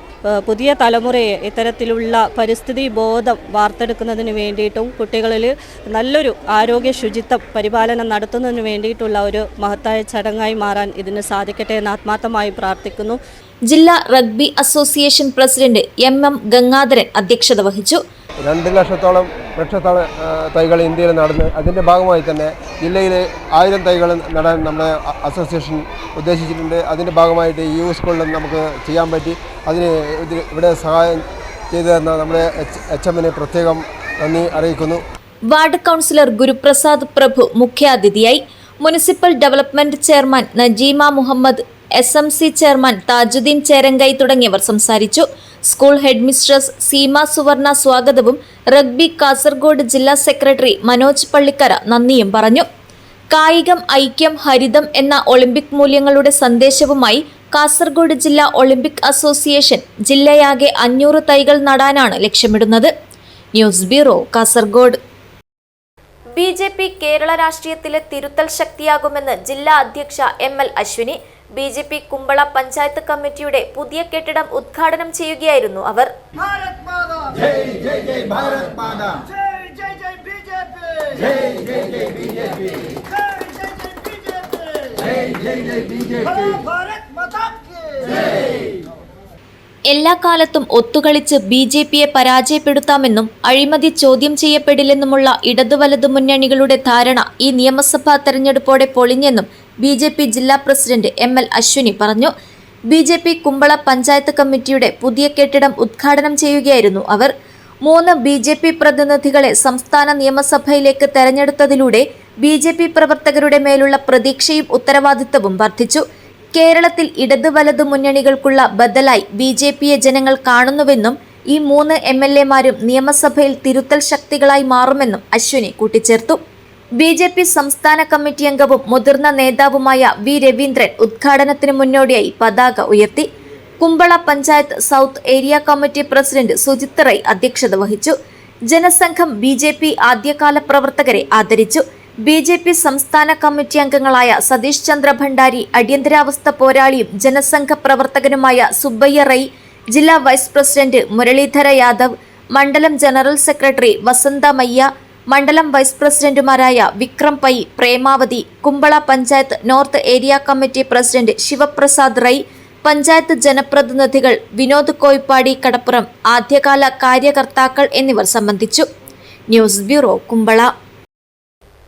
[SPEAKER 6] പുതിയ തലമുറയെ ഇത്തരത്തിലുള്ള പരിസ്ഥിതി ബോധം വാർത്തെടുക്കുന്നതിന് വേണ്ടിയിട്ടും കുട്ടികളിൽ നല്ലൊരു ആരോഗ്യ ശുചിത്വ പരിപാലനം നടത്തുന്നതിന് വേണ്ടിയിട്ടുള്ള ഒരു മഹത്തായ ചടങ്ങായി മാറാൻ ഇതിന് സാധിക്കട്ടെ എന്ന് ആത്മാർത്ഥമായി പ്രാർത്ഥിക്കുന്നു.
[SPEAKER 1] ജില്ലാ rugby association president MM Gangadharan അധ്യക്ഷത വഹിച്ചു.
[SPEAKER 7] 2 ലക്ഷത്തോളം തൈകൾ ഇന്ത്യയിൽ നടന്ന് അതിൻ്റെ ഭാഗമായി തന്നെ ജില്ലയിൽ 1000 തൈകൾ നടാൻ നമ്മുടെ അസോസിയേഷൻ ഉദ്ദേശിച്ചിട്ടുണ്ട്. അതിൻ്റെ ഭാഗമായിട്ട് ഈ സ്കൂളിലും നമുക്ക് ചെയ്യാൻ പറ്റി. അതിന് ഇവിടെ സഹായം ചെയ്തു തന്ന നമ്മുടെ HMനെ പ്രത്യേകം നന്ദി അറിയിക്കുന്നു.
[SPEAKER 1] വാർഡ് കൗൺസിലർ ഗുരുപ്രസാദ് പ്രഭു മുഖ്യാതിഥിയായി. Municipal development chairman Najeema Muhammad, SMC chairman Thajuddin Cherankai തുടങ്ങിയവർ സംസാരിച്ചു. സ്കൂൾ ഹെഡ് മിസ്ട്രസ് സീമ സുവർണ സ്വാഗതവും റഗ്ബി കാസർഗോഡ് ജില്ലാ സെക്രട്ടറി മനോജ് പള്ളിക്കര നന്ദിയും പറഞ്ഞു. കായികം ഐക്യം ഹരിതം എന്ന ഒളിമ്പിക് മൂല്യങ്ങളുടെ സന്ദേശവുമായി കാസർഗോഡ് ജില്ലാ ഒളിമ്പിക് അസോസിയേഷൻ ജില്ലയാകെ 500 തൈകൾ നടാനാണ് ലക്ഷ്യമിടുന്നത്. News bureau, Kasaragod. BJP Kerala രാഷ്ട്രീയത്തിലെ തിരുത്തൽ ശക്തിയാകുമെന്ന് ജില്ലാ അധ്യക്ഷ ML അശ്വിനി. BJP കുമ്പള പഞ്ചായത്ത് കമ്മിറ്റിയുടെ പുതിയ കെട്ടിടം ഉദ്ഘാടനം ചെയ്യുകയായിരുന്നു അവർ. എല്ലാ കാലത്തും ഒത്തുകളിച്ച് BJPയെ പരാജയപ്പെടുത്താമെന്നും അഴിമതി ചോദ്യം ചെയ്യപ്പെടില്ലെന്നുമുള്ള ഇടതുവലതു മുന്നണികളുടെ ധാരണ ഈ നിയമസഭാ തെരഞ്ഞെടുപ്പോടെ പൊളിഞ്ഞെന്നും BJP ജില്ലാ പ്രസിഡന്റ് ML അശ്വിനി പറഞ്ഞു. BJP കുമ്പള പഞ്ചായത്ത് കമ്മിറ്റിയുടെ പുതിയ കെട്ടിടം ഉദ്ഘാടനം ചെയ്യുകയായിരുന്നു അവർ. 3 BJP പ്രതിനിധികളെ സംസ്ഥാന നിയമസഭയിലേക്ക് തെരഞ്ഞെടുത്തതിലൂടെ BJP പ്രവർത്തകരുടെ മേലുള്ള പ്രതീക്ഷയും ഉത്തരവാദിത്തവും വർദ്ധിച്ചു. കേരളത്തിൽ ഇടത് വലതു മുന്നണികൾക്കുള്ള ബദലായി BJPയെ ജനങ്ങൾ കാണുന്നുവെന്നും ഈ 3 MLAമാരും നിയമസഭയിൽ തിരുത്തൽ ശക്തികളായി മാറുമെന്നും അശ്വിനി കൂട്ടിച്ചേർത്തു. BJP സംസ്ഥാന കമ്മിറ്റി അംഗവും മുതിർന്ന നേതാവുമായ V രവീന്ദ്രൻ ഉദ്ഘാടനത്തിന് മുന്നോടിയായി പതാക ഉയർത്തി. Kumbla panchayat south area committee president Sujith Rai അധ്യക്ഷത വഹിച്ചു. ജനസംഘം BJP ആദ്യകാല പ്രവർത്തകരെ ആദരിച്ചു. BJP സംസ്ഥാന കമ്മിറ്റി അംഗങ്ങളായ സതീഷ് ചന്ദ്ര ഭണ്ഡാരി, അടിയന്തരാവസ്ഥ പോരാളിയും ജനസംഘ പ്രവർത്തകനുമായ സുബ്ബയ്യ റൈ, ജില്ലാ വൈസ് പ്രസിഡന്റ് മുരളീധര യാദവ്, മണ്ഡലം ജനറൽ സെക്രട്ടറി വസന്ത മയ്യ, മണ്ഡലം വൈസ് പ്രസിഡന്റുമാരായ Vikram Pai, Premavathi, Kumbla panchayat north area committee president Sivaprasad Rai, panchayat ജനപ്രതിനിധികൾ വിനോദ് കോയിപ്പാടി കടപ്പുറം, ആദ്യകാല കാര്യകർത്താക്കൾ എന്നിവർ സംബന്ധിച്ചു. News bureau, Kumbla.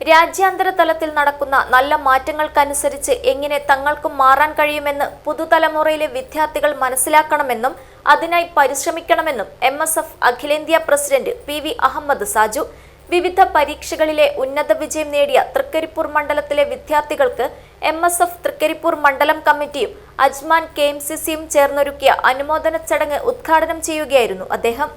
[SPEAKER 1] രാജ്യാന്തര തലത്തിൽ നടക്കുന്ന നല്ല മാറ്റങ്ങൾക്കനുസരിച്ച് എങ്ങനെ തങ്ങൾക്കും മാറാൻ കഴിയുമെന്ന് പുതുതലമുറയിലെ വിദ്യാർത്ഥികൾ മനസ്സിലാക്കണമെന്നും അതിനായി പരിശ്രമിക്കണമെന്നും MSF അഖിലേന്ത്യാ പ്രസിഡന്റ് PV അഹമ്മദ് സാജു. വിവിധ പരീക്ഷകളിലെ ഉന്നത വിജയം നേടിയ തൃക്കരിപ്പൂർ മണ്ഡലത്തിലെ വിദ്യാർത്ഥികൾക്ക് MSF തൃക്കരിപ്പൂർ മണ്ഡലം കമ്മിറ്റിയും അജ്മാൻ KMCCയും ചേർന്നൊരുക്കിയ അനുമോദന ചടങ്ങ് ഉദ്ഘാടനം ചെയ്യുകയായിരുന്നു അദ്ദേഹം.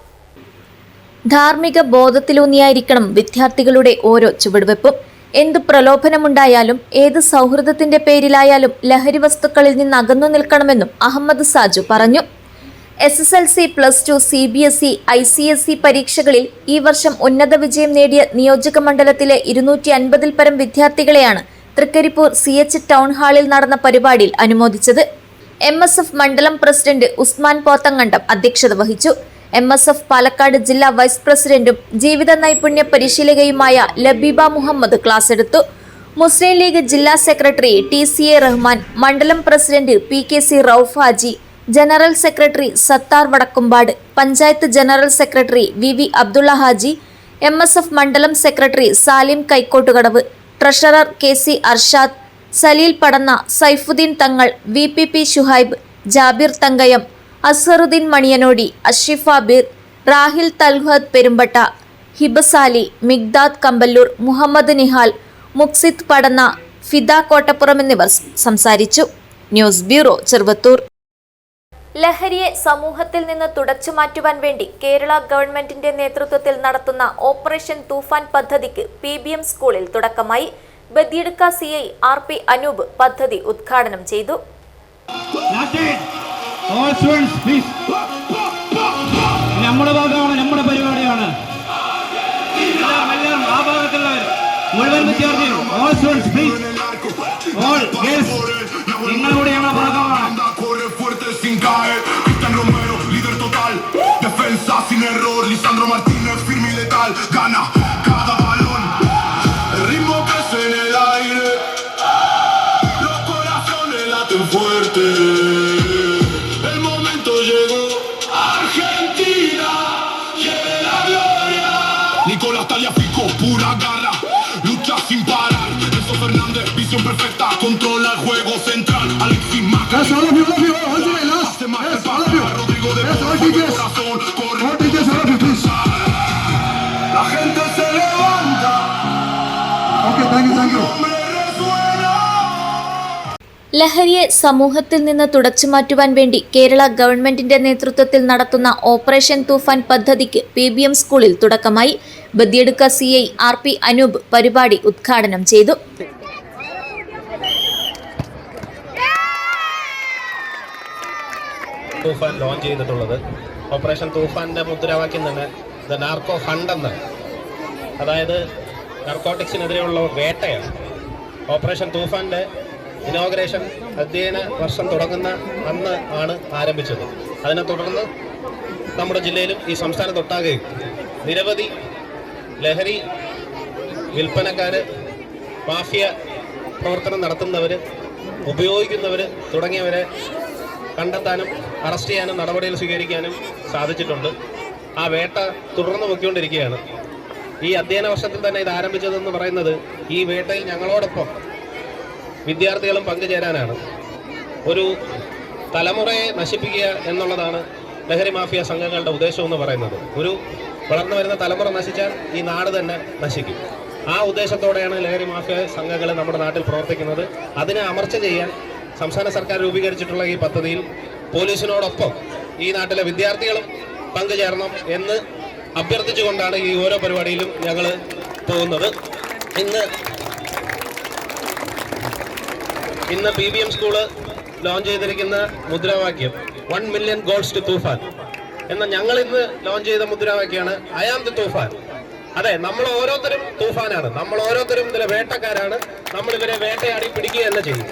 [SPEAKER 1] ധാർമ്മിക ബോധത്തിലൂന്നിയായിരിക്കണം വിദ്യാർത്ഥികളുടെ ഓരോ ചുവടുവെപ്പും. എന്തു പ്രലോഭനമുണ്ടായാലും ഏത് സൗഹൃദത്തിന്റെ പേരിലായാലും ലഹരി വസ്തുക്കളിൽ നിന്ന് അകന്നു നിൽക്കണമെന്നും അഹമ്മദ് സാജു പറഞ്ഞു. SSLC, +2, CBSE, ICSE പരീക്ഷകളിൽ ഈ വർഷം ഉന്നത വിജയം നേടിയ നിയോജക മണ്ഡലത്തിലെ 250-ൽ പരം വിദ്യാർത്ഥികളെയാണ് തൃക്കരിപ്പൂർ CH ടൗൺ ഹാളിൽ നടന്ന പരിപാടിയിൽ അനുമോദിച്ചത്. MSF മണ്ഡലം പ്രസിഡന്റ് ഉസ്മാൻ പോത്തങ്ങണ്ടം അധ്യക്ഷത വഹിച്ചു. MSF പാലക്കാട് ജില്ലാ വൈസ് പ്രസിഡന്റും ജീവിത നൈപുണ്യ പരിശീലകയുമായ ലബീബ മുഹമ്മദ് ക്ലാസ് എടുത്തു. മുസ്ലിം ലീഗ് ജില്ലാ സെക്രട്ടറി TCA റഹ്മാൻ, മണ്ഡലം president PKC Rauf Haji, general secretary Sathar Vadakkumpad, panchayat general secretary VV Abdulla Haji, MSF മണ്ഡലം secretary Salim Kaikkottukadavu, treasurer KC Arshad, Saleel Padanna, Saifuddin Thangal, VPP Shuhaib, Jabir Thankayam, Azharuddin Maniyanody, Ashrifa Beer, Rahil Thalhad Perumbatta, Hibasali, Migdad Kampallur, Muhammad Nihal, Muksid Padanna, Fida Kottappuram എന്നിവർ സംസാരിച്ചു. News bureau, Cheruvathur. ലഹരിയെ സമൂഹത്തിൽ നിന്ന് തുടച്ചുമാറ്റുവാൻ വേണ്ടി കേരള ഗവൺമെന്റിന്റെ നേതൃത്വത്തിൽ നടത്തുന്ന ഓപ്പറേഷൻ തൂഫാൻ പദ്ധതിക്ക് PBM സ്കൂളിൽ തുടക്കമായി. ബദിയടുക്ക CI RP അനൂപ് പദ്ധതി ഉദ്ഘാടനം ചെയ്തു.
[SPEAKER 8] നമ്മുടെ ഭാഗമാണ്, നമ്മുടെ പരിപാടിയാണ്. ആ ഭാഗത്തുള്ളവർ മുഴുവൻ വിദ്യാർത്ഥികളും നിങ്ങളുടെയാണ് ഭാഗമാണ്. Defensa sin error, Lisandro Martínez firme y letal, gana cada balón, el ritmo crece en el aire, los corazones laten fuerte, el momento llegó, Argentina quiere la gloria, Nicolás Tagliafico, pura garra, lucha sin parar, Enzo Fernández, visión perfecta, controla el juego central, Alexis Maca, hace más que pasa, Rodrigo de corazón, corre, la gente se levanta. Okay, thank you.
[SPEAKER 1] ലഹരിയെ സമൂഹത്തിൽ നിന്ന് തുടച്ചുമാറ്റുവാൻ വേണ്ടി കേരള ഗവൺമെന്റിന്റെ നേതൃത്വത്തിൽ നടത്തുന്ന operation തൂഫാൻ പദ്ധതിക്ക് PBM സ്കൂളിൽ തുടക്കമായി. Badiyadka CI RP Anoop പരിപാടി ഉദ്ഘാടനം ചെയ്തു.
[SPEAKER 9] തൂഫാൻ ലോഞ്ച് ചെയ്തിട്ടുള്ളത് ഓപ്പറേഷൻ തൂഫാന്റെ മുദ്രാവാക്യം തന്നെ ദ നാർക്കോ ഹണ്ട് എന്നാണ്. അതായത് നാർക്കോട്ടിക്സിനെതിരെയുള്ള വേട്ടയാണ്. ഓപ്പറേഷൻ തൂഫാന്റെ ഇനോഗ്രേഷൻ അധ്യയന വർഷം തുടങ്ങുന്ന അന്ന് ആണ് ആരംഭിച്ചത്. അതിനെ തുടർന്ന് നമ്മുടെ ജില്ലയിലും ഈ സംസ്ഥാനത്തൊട്ടാകെയും നിരവധി ലഹരി വിൽപ്പനക്കാർ, മാഫിയ പ്രവർത്തനം നടത്തുന്നവർ, ഉപയോഗിക്കുന്നവർ തുടങ്ങിയവരെ കണ്ടെത്താനും അറസ്റ്റ് ചെയ്യാനും നടപടികൾ സ്വീകരിക്കാനും സാധിച്ചിട്ടുണ്ട്. ആ വേട്ട തുടർന്ന് പോയിക്കൊണ്ടിരിക്കുകയാണ്. ഈ അധ്യയന വർഷത്തിൽ തന്നെ ഇത് ആരംഭിച്ചതെന്ന് പറയുന്നത് ഈ വേട്ടയിൽ ഞങ്ങളോടൊപ്പം വിദ്യാർത്ഥികളും പങ്കുചേരാനാണ്. ഒരു തലമുറയെ നശിപ്പിക്കുക എന്നുള്ളതാണ് ലഹരി മാഫിയ സംഘങ്ങളുടെ ഉദ്ദേശം എന്ന് പറയുന്നത്. ഒരു വളർന്നു വരുന്ന തലമുറ നശിച്ചാൽ ഈ നാട് തന്നെ നശിക്കും. ആ ഉദ്ദേശത്തോടെയാണ് ലഹരി മാഫിയ സംഘങ്ങൾ നമ്മുടെ നാട്ടിൽ പ്രവർത്തിക്കുന്നത്. അതിനെ അമർച്ച ചെയ്യാൻ സംസ്ഥാന സർക്കാർ രൂപീകരിച്ചിട്ടുള്ള ഈ പദ്ധതിയിൽ പോലീസിനോടൊപ്പം ഈ നാട്ടിലെ വിദ്യാർത്ഥികളും പങ്കുചേരണം എന്ന് അഭ്യർത്ഥിച്ചുകൊണ്ടാണ് ഈ ഓരോ പരിപാടിയിലും ഞങ്ങൾ പോകുന്നത്. ഇന്ന് PBM സ്കൂള് ലോഞ്ച് ചെയ്തിരിക്കുന്ന മുദ്രാവാക്യം 1 മില്യൺ ഗോൾസ് ടു തൂഫാൻ എന്ന ഞങ്ങൾ ഇന്ന് ലോഞ്ച് ചെയ്ത മുദ്രാവാക്യമാണ് ഐ ആം ദി തൂഫാൻ. അതെ, നമ്മൾ ഓരോരുത്തരും തൂഫാനാണ്, നമ്മൾ ഓരോരുത്തരും ഇതിലെ വേട്ടക്കാരാണ്. നമ്മൾ ഇവരെ വേട്ടയാടി പിടിക്കുക തന്നെ ചെയ്യും.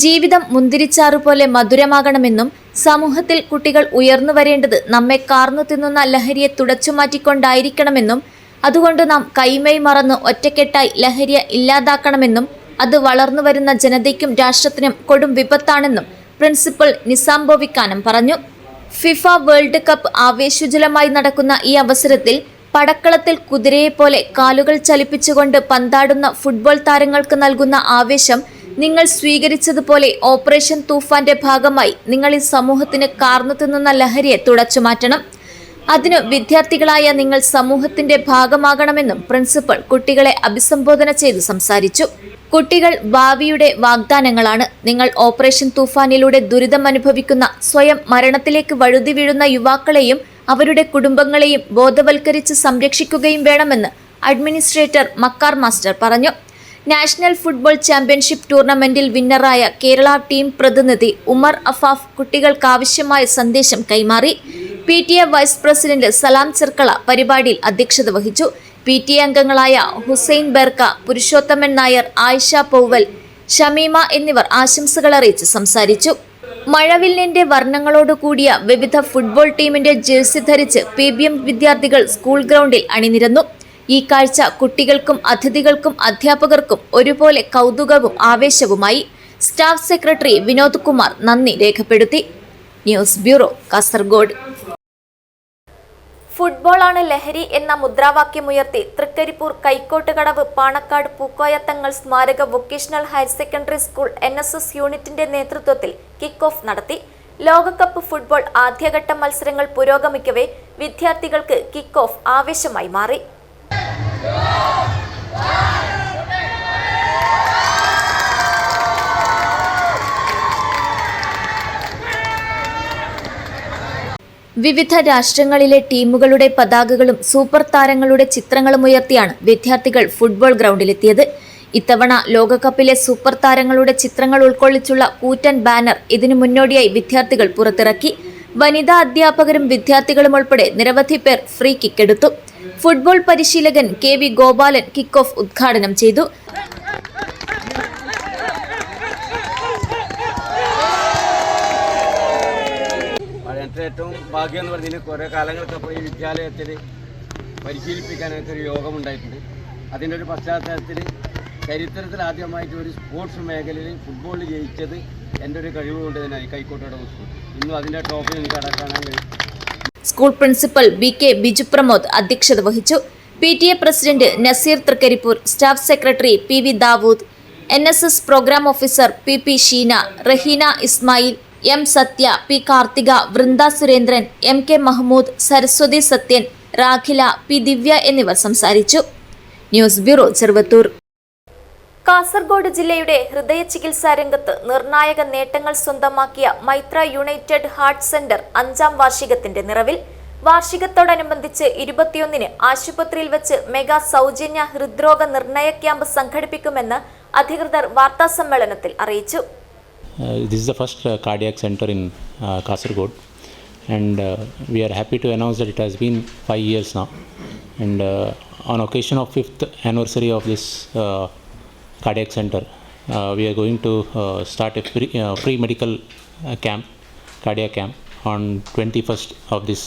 [SPEAKER 1] ജീവിതം മുന്തിരിച്ചാറുപോലെ മധുരമാകണമെന്നും സമൂഹത്തിൽ കുട്ടികൾ ഉയർന്നു വരേണ്ടത് നമ്മെ കാർന്നു തിന്നുന്ന ലഹരിയെ തുടച്ചുമാറ്റിക്കൊണ്ടായിരിക്കണമെന്നും അതുകൊണ്ട് നാം കൈമൈ മറന്ന് ഒറ്റക്കെട്ടായി ലഹരിയെ ഇല്ലാതാക്കണമെന്നും അത് വളർന്നു വരുന്ന ജനതയ്ക്കും രാഷ്ട്രത്തിനും കൊടും വിപത്താണെന്നും പ്രിൻസിപ്പൽ നിസാം ബോവിക്കാനം പറഞ്ഞു. ഫിഫ വേൾഡ് കപ്പ് ആവേശോജ്വലമായി നടക്കുന്ന ഈ അവസരത്തിൽ പടക്കളത്തിൽ കുതിരയെപ്പോലെ കാലുകൾ ചലിപ്പിച്ചുകൊണ്ട് പന്താടുന്ന ഫുട്ബോൾ താരങ്ങൾക്ക് നൽകുന്ന ആവേശം നിങ്ങൾ സ്വീകരിച്ചതുപോലെ ഓപ്പറേഷൻ തൂഫാന്റെ ഭാഗമായി നിങ്ങൾ ഈ സമൂഹത്തിന് കാർന്നു തിന്നുന്ന ലഹരിയെ തുടച്ചുമാറ്റണം. അതിനു വിദ്യാർത്ഥികളായ നിങ്ങൾ സമൂഹത്തിന്റെ ഭാഗമാകണമെന്നും പ്രിൻസിപ്പൽ കുട്ടികളെ അഭിസംബോധന ചെയ്ത് സംസാരിച്ചു. കുട്ടികൾ ഭാവിയുടെ വാഗ്ദാനങ്ങളാണ്. നിങ്ങൾ ഓപ്പറേഷൻ തൂഫാനിലൂടെ ദുരിതം അനുഭവിക്കുന്ന, സ്വയം മരണത്തിലേക്ക് വഴുതി വീഴുന്ന യുവാക്കളെയും അവരുടെ കുടുംബങ്ങളെയും ബോധവൽക്കരിച്ച് സംരക്ഷിക്കുകയും വേണമെന്ന് അഡ്മിനിസ്ട്രേറ്റർ മക്കാർ മാസ്റ്റർ പറഞ്ഞു. നാഷണൽ ഫുട്ബോൾ ചാമ്പ്യൻഷിപ്പ് ടൂർണമെന്റിൽ വിന്നറായ കേരള ടീം പ്രതിനിധി ഉമർ അഫാഫ് കുട്ടികൾക്കാവശ്യമായ സന്ദേശം കൈമാറി. PTA വൈസ് പ്രസിഡന്റ് സലാം ചെർക്കള പരിപാടിയിൽ അധ്യക്ഷത വഹിച്ചു. PTA അംഗങ്ങളായ ഹുസൈൻ ബെർക്ക, പുരുഷോത്തമൻ നായർ, ആയിഷ പൗവൽ, ഷമീമ എന്നിവർ ആശംസകൾ അറിയിച്ച് സംസാരിച്ചു. മഴവില്ലിന്റെ വർണ്ണങ്ങളോടുകൂടിയ വിവിധ ഫുട്ബോൾ ടീമിന്റെ ജേഴ്സി ധരിച്ച് PBM വിദ്യാർത്ഥികൾ സ്കൂൾ ഗ്രൗണ്ടിൽ അണിനിരന്നു. ഈ കാഴ്ച കുട്ടികൾക്കും അതിഥികൾക്കും അധ്യാപകർക്കും ഒരുപോലെ കൗതുകവും ആവേശവുമായി. സ്റ്റാഫ് സെക്രട്ടറി വിനോദ് കുമാർ നന്ദി രേഖപ്പെടുത്തി. News bureau, Kasaragod. ഫുട്ബോളാണ് ലഹരി എന്ന മുദ്രാവാക്യമുയർത്തി തൃക്കരിപ്പൂർ കൈക്കോട്ടുകടവ് പാണക്കാട് പൂക്കോയത്തങ്ങൾ സ്മാരക vocational higher secondary school NSS യൂണിറ്റിന്റെ നേതൃത്വത്തിൽ കിക്ക് ഓഫ് നടത്തി. ലോകകപ്പ് ഫുട്ബോൾ ആദ്യഘട്ട മത്സരങ്ങൾ പുരോഗമിക്കവേ വിദ്യാർത്ഥികൾക്ക് കിക്ക് ഓഫ് ആവേശമായി മാറി. വിവിധ രാഷ്ട്രങ്ങളിലെ ടീമുകളുടെ പതാകകളും സൂപ്പർ താരങ്ങളുടെ ചിത്രങ്ങളും ഉയർത്തിയാണ് വിദ്യാർത്ഥികൾ ഫുട്ബോൾ ഗ്രൗണ്ടിലെത്തിയത്. ഇത്തവണ ലോകകപ്പിലെ സൂപ്പർ താരങ്ങളുടെ ചിത്രങ്ങൾ ഉൾക്കൊള്ളിച്ചുള്ള കൂറ്റൻ ബാനർ ഇതിനു മുന്നോടിയായി വിദ്യാർത്ഥികൾ പുറത്തിറക്കി. വനിതാ അധ്യാപകരും വിദ്യാർത്ഥികളും ഉൾപ്പെടെ നിരവധി പേർ ഫ്രീ കിക്ക് എടുത്തു. ഫുട്ബോൾ പരിശീലകൻ KV ഗോപാലൻ കിക്ക് ഓഫ് ഉദ്ഘാടനം ചെയ്തു.
[SPEAKER 10] ഏറ്റവും ഭാഗ്യം എന്ന് പറഞ്ഞാൽ കുറേ കാലങ്ങൾക്കപ്പോൾ ഈ വിദ്യാലയത്തിൽ പരിശീലിപ്പിക്കാനായിട്ട് ഒരു യോഗമുണ്ടായിട്ടുണ്ട്. അതിൻ്റെ ഒരു പശ്ചാത്തലത്തിൽ ചരിത്രത്തിൽ ആദ്യമായിട്ട് ഒരു സ്പോർട്സ് മേഖലയിൽ ഫുട്ബോളിൽ ജയിച്ചത് എൻ്റെ ഒരു കഴിവ് കൊണ്ട് തന്നെ കൈക്കോട്ടോടെ സ്കൂൾ ഇന്നും അതിൻ്റെ ട്രോഫി എനിക്ക് അടക്കാനാൻ കഴിയും.
[SPEAKER 1] School principal BK Biju Pramod അധ്യക്ഷത വഹിച്ചു. PTA president Naseer Trikaripur, staff secretary PV Dawood, NSS programme officer PP Sheena, Raheena Ismail, M Sathya, P Karthika, Vrinda Surendran, MK Mahmood, Saraswathi Sathyan, Rakhila, P Divya എന്നിവർ സംസാരിച്ചു. News bureau, Cheruvathur. കാസർഗോഡ് ജില്ലയുടെ ഹൃദയ ചികിത്സാ രംഗത്ത് നിർണായക നേട്ടങ്ങൾ സ്വന്തമാക്കിയ മൈത്ര യുണൈറ്റഡ് ഹാർട്ട് സെന്റർ 5ാം വാർഷികത്തിന്റെ നിറവിൽ വാർഷികത്തോടനുബന്ധിച്ച് 21-ന് ആശുപത്രിയിൽ വെച്ച് മെഗാ സൗജന്യ ഹൃദ്രോഗ നിർണയ ക്യാമ്പ് സംഘടിപ്പിക്കുമെന്ന് അധികൃതർ വാർത്താസമ്മേളനത്തിൽ അറിയിച്ചു.
[SPEAKER 11] This is the first cardiac center in Kasargod, and we are happy to announce that it has been 5 years now, and on occasion of 5th anniversary of this cardiac center, we are going to start a free medical camp, cardiac camp, on 21st of this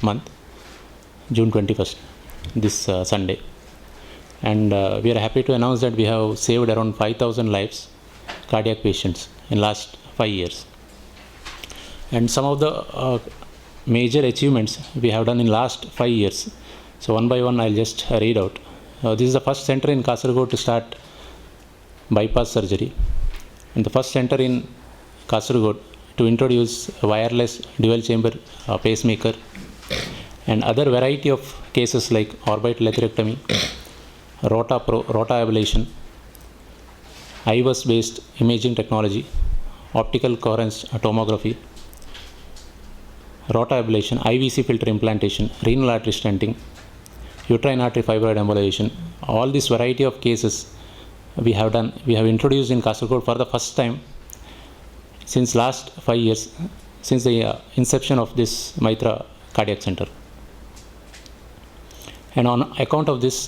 [SPEAKER 11] month, June 21st, this Sunday, and we are happy to announce that we have saved around 5,000 lives, cardiac patients, in last 5 years. And some of the major achievements we have done in last 5 years. So one by one I'll just read out. This is the first center in Kasargod to start bypass surgery, and the first center in Kasargod to introduce a wireless dual chamber pacemaker, and other variety of cases like orbital atherectomy, rota ablation, IVUS based imaging technology, optical coherence tomography, rota ablation, IVC filter implantation, renal artery stenting, uterine artery fibroid embolization. All this variety of cases we have introduced in Kasargod for the first time since last 5 years, since the inception of this Maitra Cardiac Center. And on account of this,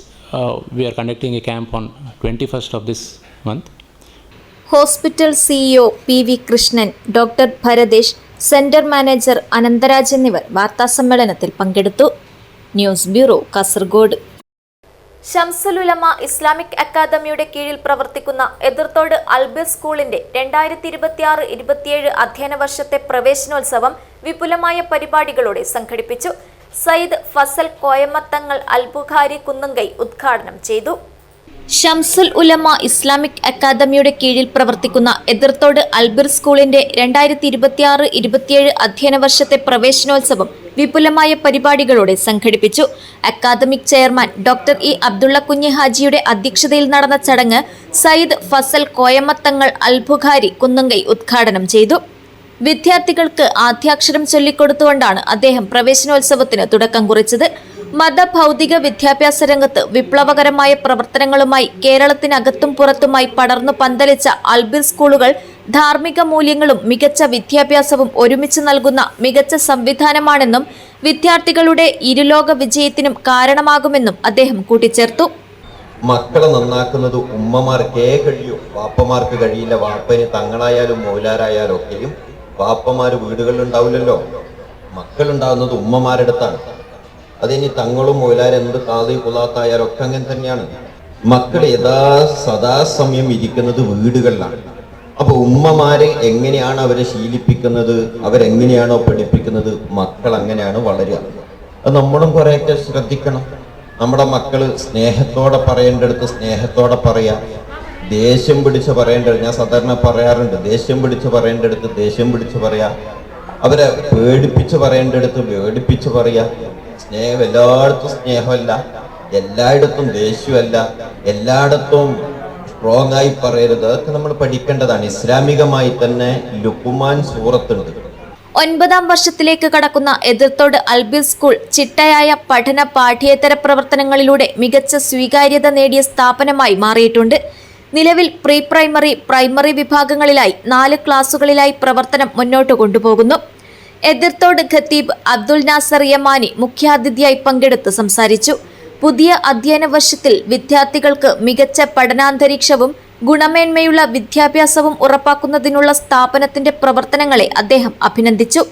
[SPEAKER 11] we are conducting a camp on 21st of this month.
[SPEAKER 1] Hospital CEO PV Krishnan, doctor Bharathesh, centre manager Anantharaj എന്നിവർ വാർത്താസമ്മേളനത്തിൽ പങ്കെടുത്തു. News bureau, Kasaragod. Shamsul Ulama Islamic അക്കാദമിയുടെ കീഴിൽ പ്രവർത്തിക്കുന്ന എതിർത്തോട് അൽബിർ സ്കൂളിന്റെ 2026-27 അധ്യയന വർഷത്തെ പ്രവേശനോത്സവം വിപുലമായ പരിപാടികളോടെ സംഘടിപ്പിച്ചു. സയ്യിദ് ഫസൽ കോയമത്തങ്ങൾ അൽബുഖാരി കുന്നുങ്കൈ ഉദ്ഘാടനം ചെയ്തു. ഷംസുൽ ഉലമ ഇസ്ലാമിക് അക്കാദമിയുടെ കീഴിൽ പ്രവർത്തിക്കുന്ന എതിർത്തോട് അൽബിർ സ്കൂളിന്റെ 2026-27 അധ്യയന വർഷത്തെ പ്രവേശനോത്സവം വിപുലമായ പരിപാടികളോടെ സംഘടിപ്പിച്ചു. Academic chairman doctor E Abdulla Kunhi ഹാജിയുടെ അധ്യക്ഷതയിൽ നടന്ന ചടങ്ങ് സയ്യിദ് ഫസൽ കോയമത്തങ്ങൾ അൽബുഖാരി കുന്നുങ്കൈ ഉദ്ഘാടനം ചെയ്തു. വിദ്യാർത്ഥികൾക്ക് ആദ്യാക്ഷരം ചൊല്ലിക്കൊടുത്തുകൊണ്ടാണ് അദ്ദേഹം പ്രവേശനോത്സവത്തിന് തുടക്കം കുറിച്ചത്. മതഭൗതിക വിദ്യാഭ്യാസ രംഗത്ത് വിപ്ലവകരമായ പ്രവർത്തനങ്ങളുമായി കേരളത്തിനകത്തും പുറത്തുമായി പടർന്നു പന്തലിച്ച അൽബിർ സ്കൂളുകൾ ധാർമ്മിക മൂല്യങ്ങളും മികച്ച വിദ്യാഭ്യാസവും ഒരുമിച്ച് നൽകുന്ന മികച്ച സംവിധാനമാണെന്നും വിദ്യാർത്ഥികളുടെ ഇരുലോക വിജയത്തിനും കാരണമാകുമെന്നും അദ്ദേഹം കൂട്ടിച്ചേർത്തു.
[SPEAKER 12] മക്കളെ നന്നാക്കുന്നത് ഉമ്മമാർക്കേ കഴിയൂ, വാപ്പമാർക്ക് കഴിയില്ല. വാപ്പന് തങ്ങളായാലും മൗലാരായാലും ഒക്കെയും വാപ്പമാര് വീടുകളിൽ ഉണ്ടാവില്ലല്ലോ. മക്കളുണ്ടാകുന്നത് ഉമ്മമാരുടെ അടുത്താണ്. അതിനി തങ്ങളും മൗലാരും എന്ത് കാതി കുലാത്തായാലും ഒക്കെ അങ്ങനെ തന്നെയാണ്. മക്കൾ സദാസമയം ഇരിക്കുന്നത് വീടുകളിലാണ്. അപ്പൊ ഉമ്മമാരെ എങ്ങനെയാണ് അവരെ ശീലിപ്പിക്കുന്നത്, അവരെങ്ങനെയാണോ പഠിപ്പിക്കുന്നത്, മക്കൾ അങ്ങനെയാണ് വളരുക. അത് നമ്മളും കുറെയൊക്കെ ശ്രദ്ധിക്കണം. നമ്മുടെ മക്കള് സ്നേഹത്തോടെ പറയേണ്ടടുത്ത് സ്നേഹത്തോടെ പറയാ, ദേഷ്യം പിടിച്ച് പറയേണ്ടത് ഞാൻ സാധാരണ പറയാറുണ്ട്, ദേഷ്യം പിടിച്ച് പറയേണ്ടടുത്ത് ദേഷ്യം പിടിച്ച് പറയാ, അവരെ പേടിപ്പിച്ച് പറയേണ്ടടുത്ത് പേടിപ്പിച്ച് പറയാ. സ്നേഹം എല്ലായിടത്തും സ്നേഹമല്ല, എല്ലായിടത്തും ദേഷ്യമല്ല, എല്ലായിടത്തും സ്ട്രോങ് ആയി പറയരുത്. അതൊക്കെ നമ്മൾ പഠിക്കേണ്ടതാണ്. ഇസ്ലാമികമായി തന്നെ ലുക്മാൻ സൂറത്തുണ്ട്.
[SPEAKER 1] 9ാം വർഷത്തിലേക്ക് കടക്കുന്ന എതിർത്തോട് അൽബിർ സ്കൂൾ ചിട്ടയായ പഠന പാഠ്യേതര പ്രവർത്തനങ്ങളിലൂടെ മികച്ച സ്വീകാര്യത നേടിയ സ്ഥാപനമായി മാറിയിട്ടുണ്ട്. നിലവിൽ പ്രീ പ്രൈമറി, പ്രൈമറി വിഭാഗങ്ങളിലായി 4 ക്ലാസുകളിലായി പ്രവർത്തനം മുന്നോട്ട് കൊണ്ടുപോകുന്നു. എതിർത്തോട് ഖത്തീബ് അബ്ദുൽ നാസർ യമാനി മുഖ്യാതിഥിയായി പങ്കെടുത്ത് സംസാരിച്ചു. പുതിയ അധ്യയന വർഷത്തിൽ വിദ്യാർത്ഥികൾക്ക് മികച്ച പഠനാന്തരീക്ഷവും ഗുണമേന്മയുള്ള വിദ്യാഭ്യാസവും ഉറപ്പാക്കുന്നതിനുള്ള സ്ഥാപനത്തിന്റെ പ്രവർത്തനങ്ങളെ അദ്ദേഹം അഭിനന്ദിച്ചു.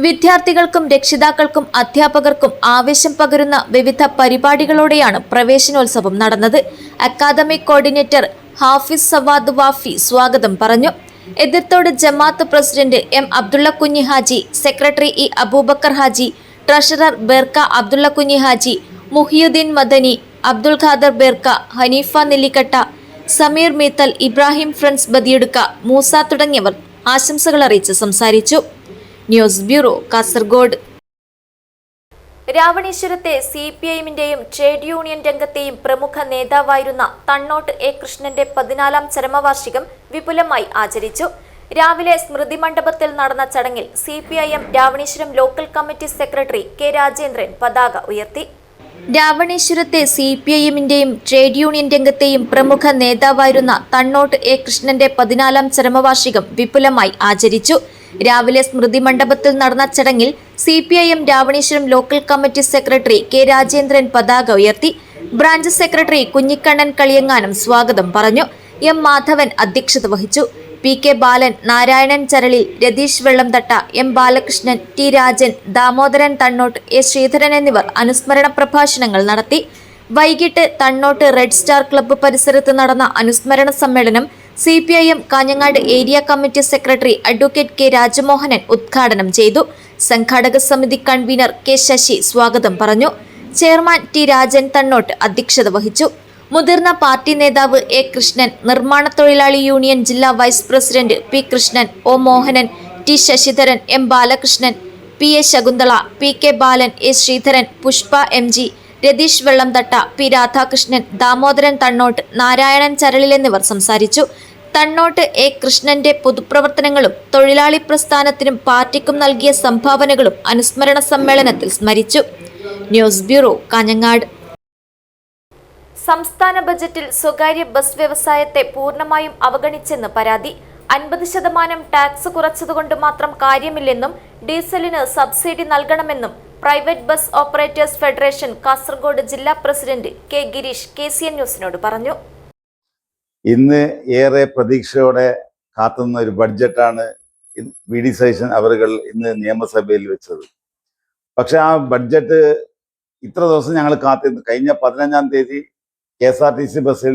[SPEAKER 1] വിദ്യാർത്ഥികൾക്കും രക്ഷിതാക്കൾക്കും അധ്യാപകർക്കും ആവേശം പകരുന്ന വിവിധ പരിപാടികളോടെയാണ് പ്രവേശനോത്സവം നടന്നത്. അക്കാദമിക് കോർഡിനേറ്റർ ഹാഫിസ് സവാദ് വാഫി സ്വാഗതം പറഞ്ഞു. Ethirthod Jamaat president M Abdulla Kunhi Haji, secretary E Abubakar Haji, treasurer Berka Abdulla Kunhi Haji, Muhiyuddin Madani, Abdul Khader Berka, Haneefa Nellikatta, Sameer Meethal, Ibrahim friends Badiyadka, Moosa തുടങ്ങിയവർ ആശംസകൾ അറിയിച്ച് സംസാരിച്ചു. News bureau, Kasaragod. രാവണേശ്വരത്തെ CPIഎമ്മിന്റെയും ട്രേഡ് യൂണിയൻ രംഗത്തെയും പ്രമുഖ നേതാവായിരുന്ന തണ്ണോട്ട് എ കൃഷ്ണന്റെ 14ാം ചരമവാർഷികം വിപുലമായി ആചരിച്ചു. രാവിലെ സ്മൃതി മണ്ഡപത്തിൽ നടന്ന ചടങ്ങിൽ CPIഎം Ravaneswaram local committee secretary K Rajendran പതാക ഉയർത്തി. രാവണേശ്വരത്തെ CPIഎമ്മിന്റെയും ട്രേഡ് യൂണിയൻ രംഗത്തെയും പ്രമുഖ നേതാവായിരുന്ന തണ്ണോട്ട് എ കൃഷ്ണന്റെ 14ാം ചരമവാർഷികം വിപുലമായി ആചരിച്ചു. രാവിലെ സ്മൃതി മണ്ഡപത്തിൽ നടന്ന ചടങ്ങിൽ CPIഎം Ravaneswaram local committee secretary K Rajendran പതാക ഉയർത്തി. ബ്രാഞ്ച് സെക്രട്ടറി കുഞ്ഞിക്കണ്ണൻ കളിയങ്ങാനം സ്വാഗതം പറഞ്ഞു. M മാധവൻ അധ്യക്ഷത വഹിച്ചു. PK Balan, Narayanan ചരളിൽ, Ratheesh Vellamthatta, M Balakrishnan, T Rajan, Damodaran Thannott, A Sreedharan എന്നിവർ അനുസ്മരണ പ്രഭാഷണങ്ങൾ നടത്തി. വൈകിട്ട് തണ്ണോട്ട് റെഡ് സ്റ്റാർ ക്ലബ്ബ് പരിസരത്ത് നടന്ന അനുസ്മരണ സമ്മേളനം CPIഎം Kanhangad area committee secretary advocate K Rajamohanan ഉദ്ഘാടനം ചെയ്തു. സംഘാടക സമിതി കൺവീനർ കെ ശശി സ്വാഗതം പറഞ്ഞു. ചെയർമാൻ T രാജൻ തണ്ണോട്ട് അധ്യക്ഷത വഹിച്ചു. മുതിർന്ന പാർട്ടി നേതാവ് A കൃഷ്ണൻ, നിർമ്മാണ തൊഴിലാളി യൂണിയൻ ജില്ലാ vice president P Krishnan, O Mohanan, T Sasidharan, M Balakrishnan, PA Shakunthala, PK Balan, A Sreedharan, Pushpa MG, Ratheesh Vellamthatta, P Radhakrishnan, Damodaran Thannott, Narayanan Charalil എന്നിവർ സംസാരിച്ചു. തണ്ണോട്ട് എ കൃഷ്ണന്റെ പൊതുപ്രവർത്തനങ്ങളും തൊഴിലാളി പ്രസ്ഥാനത്തിനും പാർട്ടിക്കും നൽകിയ സംഭാവനകളും അനുസ്മരണ സമ്മേളനത്തിൽ സ്മരിച്ചു. News bureau, Kanhangad. സംസ്ഥാന ബജറ്റിൽ സ്വകാര്യ ബസ് വ്യവസായത്തെ പൂർണ്ണമായും അവഗണിച്ചെന്ന് പരാതി. 50% ടാക്സ് കുറച്ചതുകൊണ്ട് മാത്രം കാര്യമില്ലെന്നും ഡീസലിന് സബ്സിഡി നൽകണമെന്നും private bus operators federation Kasaragod ജില്ലാ പ്രസിഡന്റ് കെ ഗിരീഷ് KCN ന്യൂസിനോട് പറഞ്ഞു.
[SPEAKER 13] ഇന്ന് ഏറെ പ്രതീക്ഷയോടെ കാത്തുന്ന ഒരു ബഡ്ജറ്റാണ് VD സതീശൻ അവറുകൾ ഇന്ന് നിയമസഭയിൽ വെച്ചത്. പക്ഷെ ആ ബഡ്ജറ്റ് ഇത്ര ദിവസം ഞങ്ങൾ കാത്തിരുന്നു. കഴിഞ്ഞ 15-ാം തീയതി KSRTC ബസ്സിൽ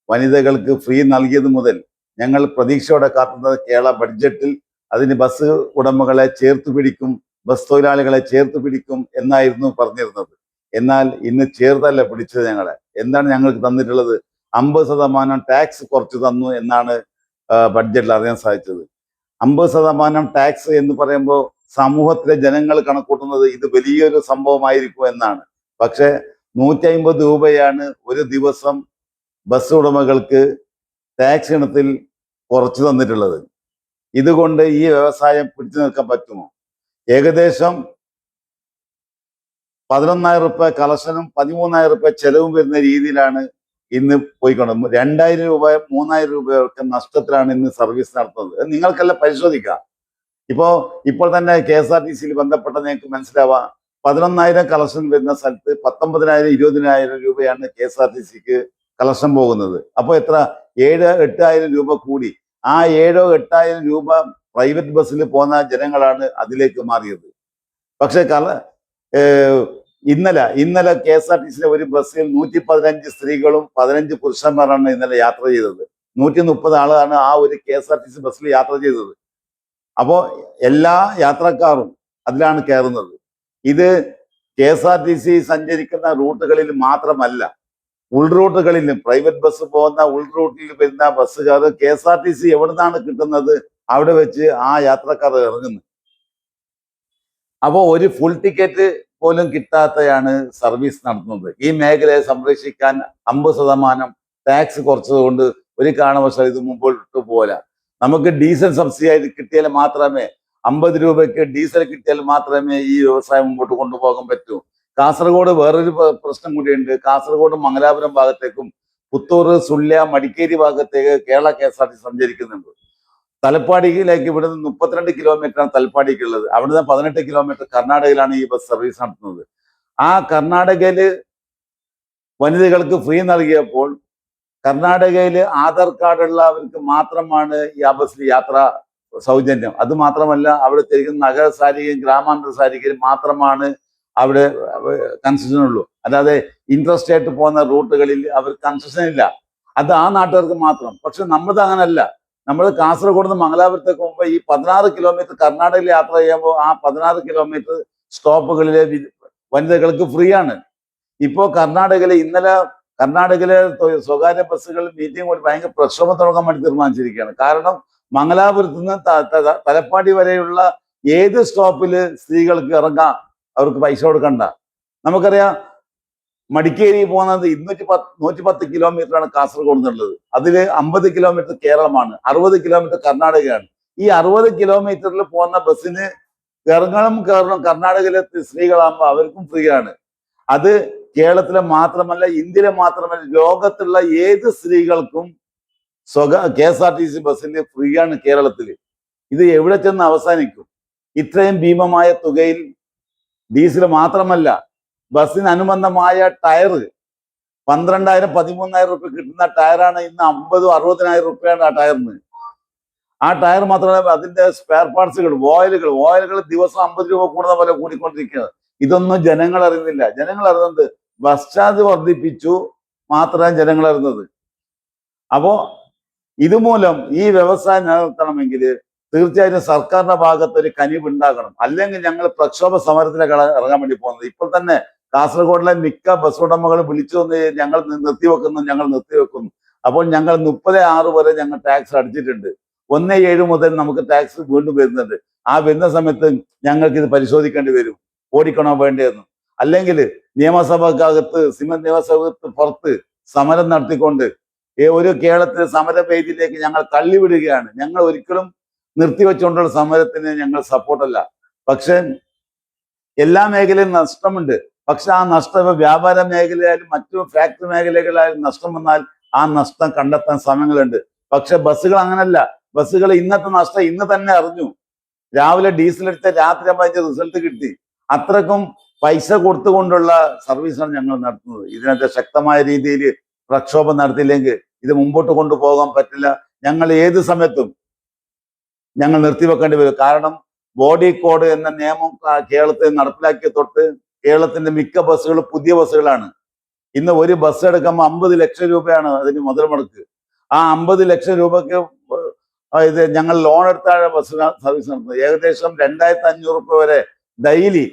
[SPEAKER 13] വനിതകൾക്ക് ഫ്രീ നൽകിയത് മുതൽ ഞങ്ങൾ പ്രതീക്ഷയോടെ കാത്തുന്നത് കേരള ബഡ്ജറ്റിൽ അതിന് ബസ് ഉടമകളെ ചേർത്ത് പിടിക്കും, ബസ് തൊഴിലാളികളെ ചേർത്ത് പിടിക്കും എന്നായിരുന്നു പറഞ്ഞിരുന്നത്. എന്നാൽ ഇന്ന് ചേർത്തല്ല പിടിച്ചത്. ഞങ്ങളെ എന്താണ് ഞങ്ങൾക്ക് തന്നിട്ടുള്ളത്? 50% ടാക്സ് കുറച്ച് തന്നു എന്നാണ് ബഡ്ജറ്റിൽ അറിയാൻ സാധിച്ചത്. 50% ടാക്സ് എന്ന് പറയുമ്പോൾ സമൂഹത്തിലെ ജനങ്ങൾ കണക്കൂട്ടുന്നത് ഇത് വലിയൊരു സംഭവമായിരിക്കും എന്നാണ്. പക്ഷെ 150 രൂപയാണ് ഒരു ദിവസം ബസ് ഉടമകൾക്ക് ടാക്സ് ഇനത്തിൽ കുറച്ചു തന്നിട്ടുള്ളത്. ഇതുകൊണ്ട് ഈ വ്യവസായം പിടിച്ചു നിൽക്കാൻ പറ്റുമോ? ഏകദേശം 11,000 രൂപ കളക്ഷനും 13,000 രൂപ ചെലവും വരുന്ന രീതിയിലാണ് ഇന്ന് പോയിക്കൊണ്ട് 2,000 രൂപ 3,000 രൂപയൊക്കെ നഷ്ടത്തിലാണ് ഇന്ന് സർവീസ് നടത്തുന്നത്. നിങ്ങൾക്കെല്ലാം പരിശോധിക്കാം. ഇപ്പോൾ തന്നെ KSRTCയിൽ ബന്ധപ്പെട്ട നിങ്ങൾക്ക് മനസ്സിലാവാം. 11,000 കളക്ഷൻ വരുന്ന സ്ഥലത്ത് 19,000 20,000 രൂപയാണ് KSRTCക്ക് കളക്ഷൻ പോകുന്നത്. അപ്പോൾ എത്ര? 7-8,000 രൂപ കൂടി. ആ 7-8,000 രൂപ പ്രൈവറ്റ് ബസ്സിൽ പോകുന്ന ജനങ്ങളാണ് അതിലേക്ക് മാറിയത്. പക്ഷെ ഇന്നലെ KSRTCയിലെ ഒരു ബസ്സിൽ 115 സ്ത്രീകളും 15 പുരുഷന്മാരാണ് ഇന്നലെ യാത്ര ചെയ്തത്. 130 ആളാണ് ആ ഒരു KSRTC ബസ്സിൽ യാത്ര ചെയ്തത്. അപ്പോൾ എല്ലാ യാത്രക്കാരും അതിലാണ് കയറുന്നത്. ഇത് KSRTC സഞ്ചരിക്കുന്ന റൂട്ടുകളിൽ മാത്രമല്ല, ഉൾറൂട്ടുകളിലും പ്രൈവറ്റ് ബസ് പോകുന്ന ഉൾറൂട്ടിൽ വരുന്ന ബസ്സുകാർ KSRTC എവിടുന്നാണ് കിട്ടുന്നത് അവിടെ വെച്ച് ആ യാത്രക്കാർ ഇറങ്ങുന്നു. അപ്പോൾ ഒരു ഫുൾ ടിക്കറ്റ് പോലും കിട്ടാതെയാണ് സർവീസ് നടത്തുന്നത്. ഈ മേഖലയെ സംരക്ഷിക്കാൻ 50% ടാക്സ് കുറച്ചതുകൊണ്ട് ഒരു കാരണവശാലും ഇത് മുമ്പോട്ട് പോരാ. നമുക്ക് ഡീസൽ സബ്സിഡി ആയിട്ട് കിട്ടിയാൽ മാത്രമേ 50 രൂപയ്ക്ക് ഡീസൽ കിട്ടിയാൽ മാത്രമേ ഈ വ്യവസായം മുമ്പോട്ട് കൊണ്ടുപോകാൻ പറ്റൂ. കാസർഗോഡ് വേറൊരു പ്രശ്നം കൂടിയുണ്ട്. കാസർഗോഡ് മംഗലാപുരം ഭാഗത്തേക്കും പുത്തൂർ, സുള്യ, മടിക്കേരി ഭാഗത്തേക്ക് കേരള KSRTC സഞ്ചരിക്കുന്നുണ്ട്. തലപ്പാടിയിലേക്ക് ഇവിടുന്ന് 32 കിലോമീറ്ററാണ് തലപ്പാടിക്കുള്ളത്. അവിടുന്ന് 18 കിലോമീറ്റർ കർണാടകയിലാണ് ഈ ബസ് സർവീസ് നടത്തുന്നത്. ആ കർണാടകയില് വനിതകൾക്ക് ഫ്രീ നൽകിയപ്പോൾ കർണാടകയില് ആധാർ കാർഡ് ഉള്ളവർക്ക് മാത്രമാണ് ഈ ആ ബസ്സിൽ യാത്ര സൗജന്യം. അത് മാത്രമല്ല, അവിടെ തിരിക്കുന്ന നഗര സാരികയും ഗ്രാമാന്തര സാരികയും മാത്രമാണ് അവിടെ കൺസെഷൻ ഉള്ളൂ. അല്ലാതെ ഇൻട്രസ്റ്റേറ്റ് പോകുന്ന റൂട്ടുകളിൽ അവർക്ക് കൺസെഷൻ ഇല്ല. അത് ആ നാട്ടുകാർക്ക് മാത്രം. പക്ഷെ നമ്മളത് അങ്ങനല്ല. നമ്മൾ കാസർഗോഡ് നിന്ന് മംഗലാപുരത്തേക്ക് പോകുമ്പോൾ ഈ 16 കിലോമീറ്റർ കർണാടകയിൽ യാത്ര ചെയ്യുമ്പോൾ ആ 16 കിലോമീറ്റർ സ്റ്റോപ്പുകളിലെ വനിതകൾക്ക് ഫ്രീ ആണ്. ഇപ്പോൾ ഇന്നലെ കർണാടകയിലെ സ്വകാര്യ ബസ്സുകൾ മീറ്റിംഗ് കൂടി ഭയങ്കര പ്രക്ഷോഭം തുടങ്ങാൻ വേണ്ടി തീരുമാനിച്ചിരിക്കുകയാണ്. കാരണം മംഗലാപുരത്ത് നിന്ന് തലപ്പാടി വരെയുള്ള ഏത് സ്റ്റോപ്പിൽ സ്ത്രീകൾക്ക് ഇറങ്ങാം, അവർക്ക് പൈസ കൊടുക്കണ്ട. നമുക്കറിയാം മടിക്കേരി പോകുന്നത് 110 കിലോമീറ്ററാണ് കാസർഗോഡ് നിന്നുള്ളത്. അതിൽ 50 കിലോമീറ്റർ കേരളമാണ്, 60 കിലോമീറ്റർ കർണാടകയാണ്. ഈ 60 കിലോമീറ്ററിൽ പോകുന്ന ബസ്സിന് കേരളം കർണാടകയിലെ സ്ത്രീകളാകുമ്പോൾ അവർക്കും ഫ്രീ ആണ്. അത് കേരളത്തിലെ മാത്രമല്ല, ഇന്ത്യയിലെ മാത്രമല്ല, ലോകത്തുള്ള ഏത് സ്ത്രീകൾക്കും KSRTC ബസ്സിൽ ഫ്രീ ആണ് കേരളത്തിൽ. ഇത് എവിടെ ചെന്ന് അവസാനിക്കും? ഇത്രയും ഭീമമായ തുകയിൽ ഡീസൽ മാത്രമല്ല, ബസ്സിന് അനുബന്ധമായ ടയർ 12,000 13,000 റുപ്യ കിട്ടുന്ന ടയറാണ് ഇന്ന് 50,000 60,000 ആ ടയറിന്. ആ ടയർ മാത്രമല്ല, അതിന്റെ സ്പെയർ പാർട്സുകൾ, ഓയിലുകൾ ദിവസം 50 രൂപ കൂടുന്ന പോലെ കൂടിക്കൊണ്ടിരിക്കുന്നത്. ഇതൊന്നും ജനങ്ങൾ അറിയുന്നില്ല. ജനങ്ങൾ അറിയുന്നത് ബസ് ചാർജ് വർദ്ധിപ്പിച്ചു മാത്രമാണ് ജനങ്ങൾ അറിയുന്നത്. അപ്പോ ഇതുമൂലം ഈ വ്യവസായം നിലനിർത്തണമെങ്കിൽ തീർച്ചയായിട്ടും സർക്കാരിന്റെ ഭാഗത്ത് ഒരു കനിവ് ഉണ്ടാകണം. അല്ലെങ്കിൽ ഞങ്ങൾ പ്രക്ഷോഭ സമരത്തിലേക്ക് ഇറങ്ങാൻ വേണ്ടി പോകുന്നത്. ഇപ്പോൾ തന്നെ കാസർഗോഡിലെ മിക്ക ബസ് ഉടമകളും വിളിച്ചു വന്ന് ഞങ്ങൾ നിർത്തിവെക്കുന്നു. അപ്പോൾ ഞങ്ങൾ 30/6 വരെ ഞങ്ങൾ ടാക്സ് അടിച്ചിട്ടുണ്ട്. 1/7 മുതൽ നമുക്ക് ടാക്സ് വീണ്ടും വരുന്നുണ്ട്. ആ വരുന്ന സമയത്ത് ഞങ്ങൾക്ക് ഇത് പരിശോധിക്കേണ്ടി വരും, ഓടിക്കണോ വേണ്ടതെന്ന്. അല്ലെങ്കിൽ നിയമസഭക്കകത്ത് നിയമസഭക്ക് പുറത്ത് സമരം നടത്തിക്കൊണ്ട് ഒരു കേരളത്തിലെ സമരവേദിയിലേക്ക് ഞങ്ങൾ തള്ളിവിടുകയാണ്. ഞങ്ങൾ ഒരിക്കലും നിർത്തിവെച്ചുകൊണ്ടുള്ള സമരത്തിന് ഞങ്ങൾ സപ്പോർട്ടല്ല. പക്ഷെ എല്ലാ മേഖലയിലും നഷ്ടമുണ്ട്. പക്ഷെ ആ നഷ്ടം വ്യാപാര മേഖലയായാലും മറ്റു ഫാക്ടറി മേഖലകളായാലും നഷ്ടം വന്നാൽ ആ നഷ്ടം കണ്ടെത്താൻ സമയങ്ങളുണ്ട്. പക്ഷെ ബസ്സുകൾ അങ്ങനല്ല. ബസ്സുകൾ ഇന്നത്തെ നഷ്ടം ഇന്ന് തന്നെ അറിഞ്ഞു. രാവിലെ ഡീസൽ എടുത്ത രാത്രി അതിന്റെ റിസൾട്ട് കിട്ടി. അത്രക്കും പൈസ കൊടുത്തുകൊണ്ടുള്ള സർവീസാണ് ഞങ്ങൾ നടത്തുന്നത്. ഇതിനകത്ത് ശക്തമായ രീതിയിൽ പ്രക്ഷോഭം നടത്തിയില്ലെങ്കിൽ ഇത് മുമ്പോട്ട് കൊണ്ടുപോകാൻ പറ്റില്ല. ഞങ്ങൾ ഏത് സമയത്തും ഞങ്ങൾ നിർത്തിവെക്കേണ്ടി വരും. കാരണം ബോഡി കോഡ് എന്ന നിയമം കേരളത്തിൽ നടപ്പിലാക്കിയ തൊട്ട് കേരളത്തിന്റെ മിക്ക ബസ്സുകളും പുതിയ ബസ്സുകളാണ്. ഇന്ന് ഒരു ബസ് എടുക്കുമ്പോൾ 50 ലക്ഷം രൂപയാണ് അതിന് മുതൽ മുടക്ക്. ആ 50 ലക്ഷം രൂപയ്ക്ക് ഇത് ഞങ്ങൾ ലോൺ എടുത്താണ് ബസ് സർവീസ് നടത്തുന്നത്. ഏകദേശം 2,500 രൂപ വരെ ഡെയിലി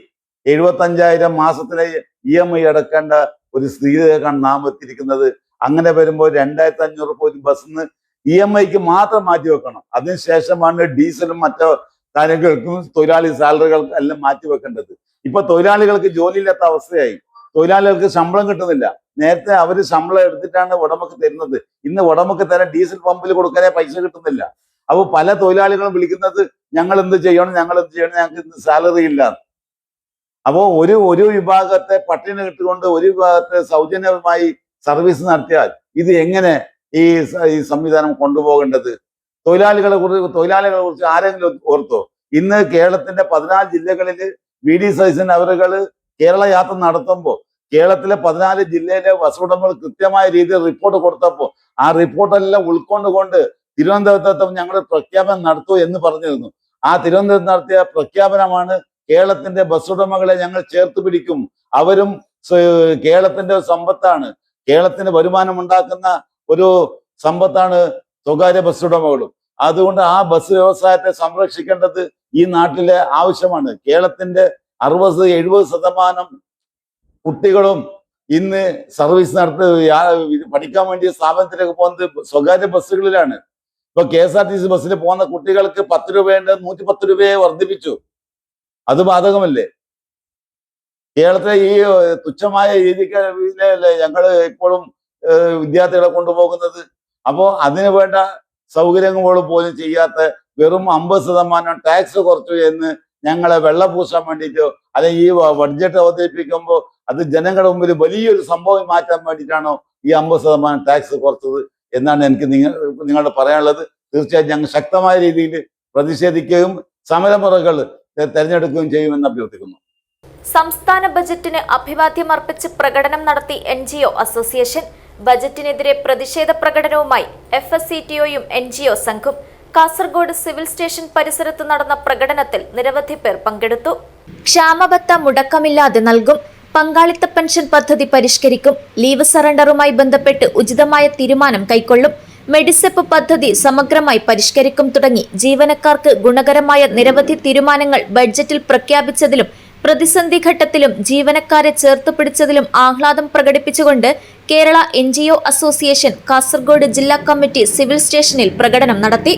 [SPEAKER 13] 75,000 മാസത്തിലെ EMI അടക്കേണ്ട ഒരു സ്ഥിതിയിലേക്കാണ് നാം എത്തിയിരിക്കുന്നത്. അങ്ങനെ വരുമ്പോൾ 2,500 രൂപ ഒരു ബസ്സിന് EMIക്ക് മാത്രം മാറ്റി വെക്കണം. അതിനുശേഷമാണ് ഡീസലും മറ്റു കാര്യങ്ങൾക്കും തൊഴിലാളി സാലറികൾക്കും എല്ലാം മാറ്റി വെക്കേണ്ടത്. ഇപ്പൊ തൊഴിലാളികൾക്ക് ജോലിയില്ലാത്ത അവസ്ഥയായി. തൊഴിലാളികൾക്ക് ശമ്പളം കിട്ടുന്നില്ല. നേരത്തെ അവര് ശമ്പളം എടുത്തിട്ടാണ് ഉടമക്ക് തരുന്നത്. ഇന്ന് ഉടമക്ക് തരാൻ ഡീസൽ പമ്പിൽ കൊടുക്കാനേ പൈസ കിട്ടുന്നില്ല. അപ്പൊ പല തൊഴിലാളികളും വിളിക്കുന്നത് ഞങ്ങൾ എന്ത് ചെയ്യണം, ഞങ്ങൾക്ക് ഇന്ന് സാലറി ഇല്ല. അപ്പോ ഒരു വിഭാഗത്തെ പട്ടിണി കിട്ടുകൊണ്ട് ഒരു വിഭാഗത്തെ സൗജന്യമായി സർവീസ് നടത്തിയാൽ ഇത് എങ്ങനെ ഈ സംവിധാനം കൊണ്ടുപോകേണ്ടത്? തൊഴിലാളികളെ കുറിച്ച് ആരെങ്കിലും ഓർത്തോ? ഇന്ന് കേരളത്തിന്റെ 14 ജില്ലകളിൽ VD സതീശൻ അവരുകൾ കേരള യാത്ര നടത്തുമ്പോൾ കേരളത്തിലെ 14 ജില്ലയിലെ ബസ് ഉടമകൾ കൃത്യമായ രീതിയിൽ റിപ്പോർട്ട് കൊടുത്തപ്പോൾ ആ റിപ്പോർട്ടെല്ലാം ഉൾക്കൊണ്ടുകൊണ്ട് തിരുവനന്തപുരത്ത് ഞങ്ങൾ പ്രഖ്യാപനം നടത്തൂ എന്ന് പറഞ്ഞിരുന്നു. ആ തിരുവനന്തപുരത്ത് നടത്തിയ പ്രഖ്യാപനമാണ് കേരളത്തിന്റെ ബസ് ഉടമകളെ ഞങ്ങൾ ചേർത്ത് പിടിക്കും, അവരും കേരളത്തിന്റെ സമ്പത്താണ്, കേരളത്തിന് വരുമാനം ഉണ്ടാക്കുന്ന ഒരു സമ്പത്താണ് സ്വകാര്യ ബസ് ഉടമകളും. അതുകൊണ്ട് ആ ബസ് വ്യവസായത്തെ സംരക്ഷിക്കേണ്ടത് ഈ നാട്ടിലെ ആവശ്യമാണ്. കേരളത്തിന്റെ 60-70% കുട്ടികളും ഇന്ന് സർവീസ് പഠിക്കാൻ വേണ്ടി സ്ഥാപനത്തിലേക്ക് പോകുന്നത് സ്വകാര്യ ബസ്സുകളിലാണ്. ഇപ്പൊ KSRTC ബസ്സിൽ പോകുന്ന കുട്ടികൾക്ക് 10 രൂപയുണ്ട്, 110 രൂപയെ വർദ്ധിപ്പിച്ചു. അത് ബാധകമല്ലേ? കേരളത്തിലെ ഈ തുച്ഛമായ രീതിക്ക് ഞങ്ങൾ ഇപ്പോഴും വിദ്യാർത്ഥികളെ കൊണ്ടുപോകുന്നത്. അപ്പോൾ അതിന് വേണ്ട സൗകര്യങ്ങൾ പോലും ചെയ്യാത്ത വെറും 50% ടാക്സ് കുറച്ചു എന്ന് ഞങ്ങളെ വെള്ളപൂശാൻ വേണ്ടിയിട്ടോ അല്ലെങ്കിൽ ഈ ബഡ്ജറ്റ് അവതരിപ്പിക്കുമ്പോൾ അത് ജനങ്ങളുടെ മുമ്പിൽ വലിയൊരു സംഭവം മാറ്റാൻ വേണ്ടിയിട്ടാണോ ഈ 50% ടാക്സ് കുറച്ചത് എന്നാണ് എനിക്ക് നിങ്ങളോട് പറയാനുള്ളത്. തീർച്ചയായും ഞങ്ങൾ ശക്തമായ രീതിയിൽ പ്രതിഷേധിക്കുകയും സമരമുറകൾ തെരഞ്ഞെടുക്കുകയും ചെയ്യുമെന്ന് അഭ്യർത്ഥിക്കുന്നു.
[SPEAKER 1] സംസ്ഥാന ബജറ്റിന് അഭിവാദ്യം അർപ്പിച്ച് പ്രകടനം നടത്തി NGO അസോസിയേഷൻ. ബജറ്റിനെതിരെ പ്രതിഷേധ പ്രകടനവുമായി FSCTOയും NGO സംഘം. കാസർഗോഡ് സിവിൽ സ്റ്റേഷൻ പരിസരത്ത് നടന്ന പ്രകടനത്തിൽ നിരവധി പേർ പങ്കെടുത്തു. ക്ഷാമബത്ത മുടക്കമില്ലാതെ നൽകും, പങ്കാളിത്ത പെൻഷൻ പദ്ധതി പരിഷ്കരിക്കും, ലീവ് സറണ്ടറുമായി ബന്ധപ്പെട്ട് ഉചിതമായ തീരുമാനം കൈക്കൊള്ളും, മെഡിസെപ്പ് പദ്ധതി സമഗ്രമായി പരിഷ്കരിക്കും തുടങ്ങി ജീവനക്കാർക്ക് ഗുണകരമായ നിരവധി തീരുമാനങ്ങൾ ബഡ്ജറ്റിൽ പ്രഖ്യാപിച്ചതിലും പ്രതിസന്ധി ഘട്ടത്തിലും ജീവനക്കാരെ ചേർത്തുപിടിച്ചതിലും ആഹ്ലാദം പ്രകടിപ്പിച്ചുകൊണ്ട് കേരള NGO അസോസിയേഷൻ കാസർഗോഡ് ജില്ലാ കമ്മിറ്റി സിവിൽ സ്റ്റേഷനിൽ പ്രകടനം നടത്തി.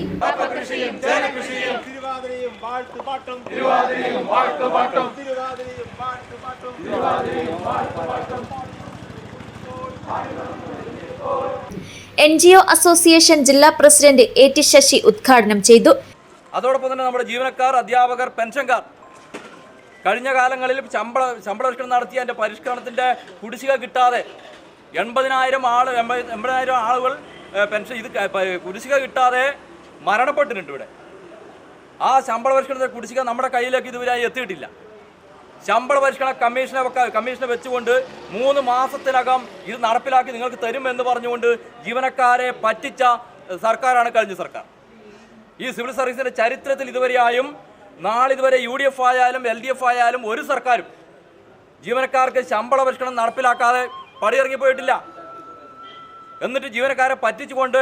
[SPEAKER 8] തിരുവാതിരയും വാഴ്ത്തുപാട്ടും
[SPEAKER 1] NGO അസോസിയേഷൻ ജില്ലാ പ്രസിഡന്റ് AT ശശി ഉദ്ഘാടനം ചെയ്തു.
[SPEAKER 14] അതോടൊപ്പം തന്നെ നമ്മുടെ ജീവനക്കാർ, അധ്യാപകർ, പെൻഷൻകാർ കഴിഞ്ഞ കാലങ്ങളിൽ ശമ്പളപരിഷ്കരണം നടത്തിയ അതിൻ്റെ പരിഷ്കരണത്തിൻ്റെ കുടിശ്ശിക കിട്ടാതെ 80,000 ആളുകൾ പെൻഷൻ കുടിശ്ശിക കിട്ടാതെ മരണപ്പെട്ടിട്ടുണ്ട് ഇവിടെ. ആ ശമ്പള പരിഷ്കരണത്തിൻ്റെ കുടിശ്ശിക നമ്മുടെ കയ്യിലേക്ക് ഇതുവരെ എത്തിയിട്ടില്ല. ശമ്പള പരിഷ്കരണ കമ്മീഷനെ വെച്ചുകൊണ്ട് 3 മാസത്തിനകം ഇത് നടപ്പിലാക്കി നിങ്ങൾക്ക് തരുമെന്ന് പറഞ്ഞുകൊണ്ട് ജീവനക്കാരെ പറ്റിച്ച സർക്കാരാണ് കഴിഞ്ഞ സർക്കാർ. ഈ സിവിൽ സർവീസിൻ്റെ ചരിത്രത്തിൽ ഇതുവരെയായും നാളിതുവരെ UDF ആയാലും LDF ആയാലും ഒരു സർക്കാരും ജീവനക്കാർക്ക് ശമ്പള പരിഷ്കരണം നടപ്പിലാക്കാതെ പടിയിറങ്ങിപ്പോയിട്ടില്ല. എന്നിട്ട് ജീവനക്കാരെ പറ്റിച്ചുകൊണ്ട്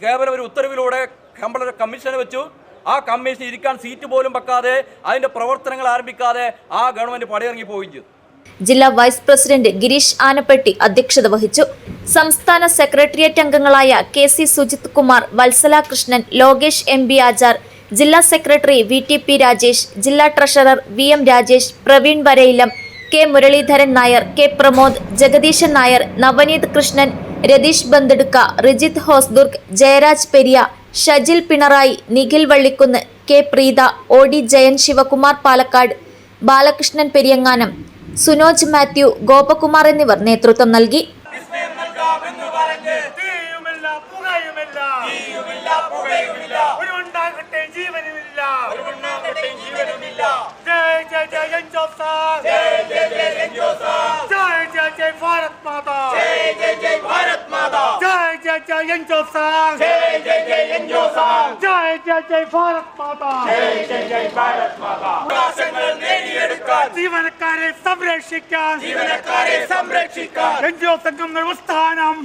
[SPEAKER 14] കേവലം ഒരു ഉത്തരവിലൂടെ ശമ്പള കമ്മീഷനെ വെച്ചു. ആ കമ്മീഷൻ ഇരിക്കാൻ സീറ്റ് പോലും വെക്കാതെ അതിൻ്റെ പ്രവർത്തനങ്ങൾ ആരംഭിക്കാതെ ആ ഗവൺമെൻറ് പടിയിറങ്ങി പോവുകയും ചെയ്തു.
[SPEAKER 1] ജില്ലാ വൈസ് പ്രസിഡന്റ് ഗിരീഷ് ആനപ്പെട്ടി അധ്യക്ഷത വഹിച്ചു. സംസ്ഥാന സെക്രട്ടേറിയറ്റ് അംഗങ്ങളായ KC സുജിത് കുമാർ, വത്സല കൃഷ്ണൻ, ലോകേഷ് MB ആചാർ, ജില്ലാ സെക്രട്ടറി VTP രാജേഷ്, ജില്ലാ treasurer VM Rajesh, Praveen Varayilam, K Muralidharan Nair, K Pramod, Jagadeesan Nair, Navaneeth Krishnan, Ratheesh Banthadukka, Rijith Hosdurg, Jayaraj Periya, Shajil Pinarayi, Nikhil Vallikkunnu, K Preetha, OD Jayan, Sivakumar Palakkad, Balakrishnan Periyanganam, Sunoj Mathew, Gopakumar എന്നിവർ നേതൃത്വം നൽകി.
[SPEAKER 15] ജീവനക്കാരെ സംരക്ഷിക്കാൻ NGO സംഘങ്ങൾ പ്രസ്ഥാനം.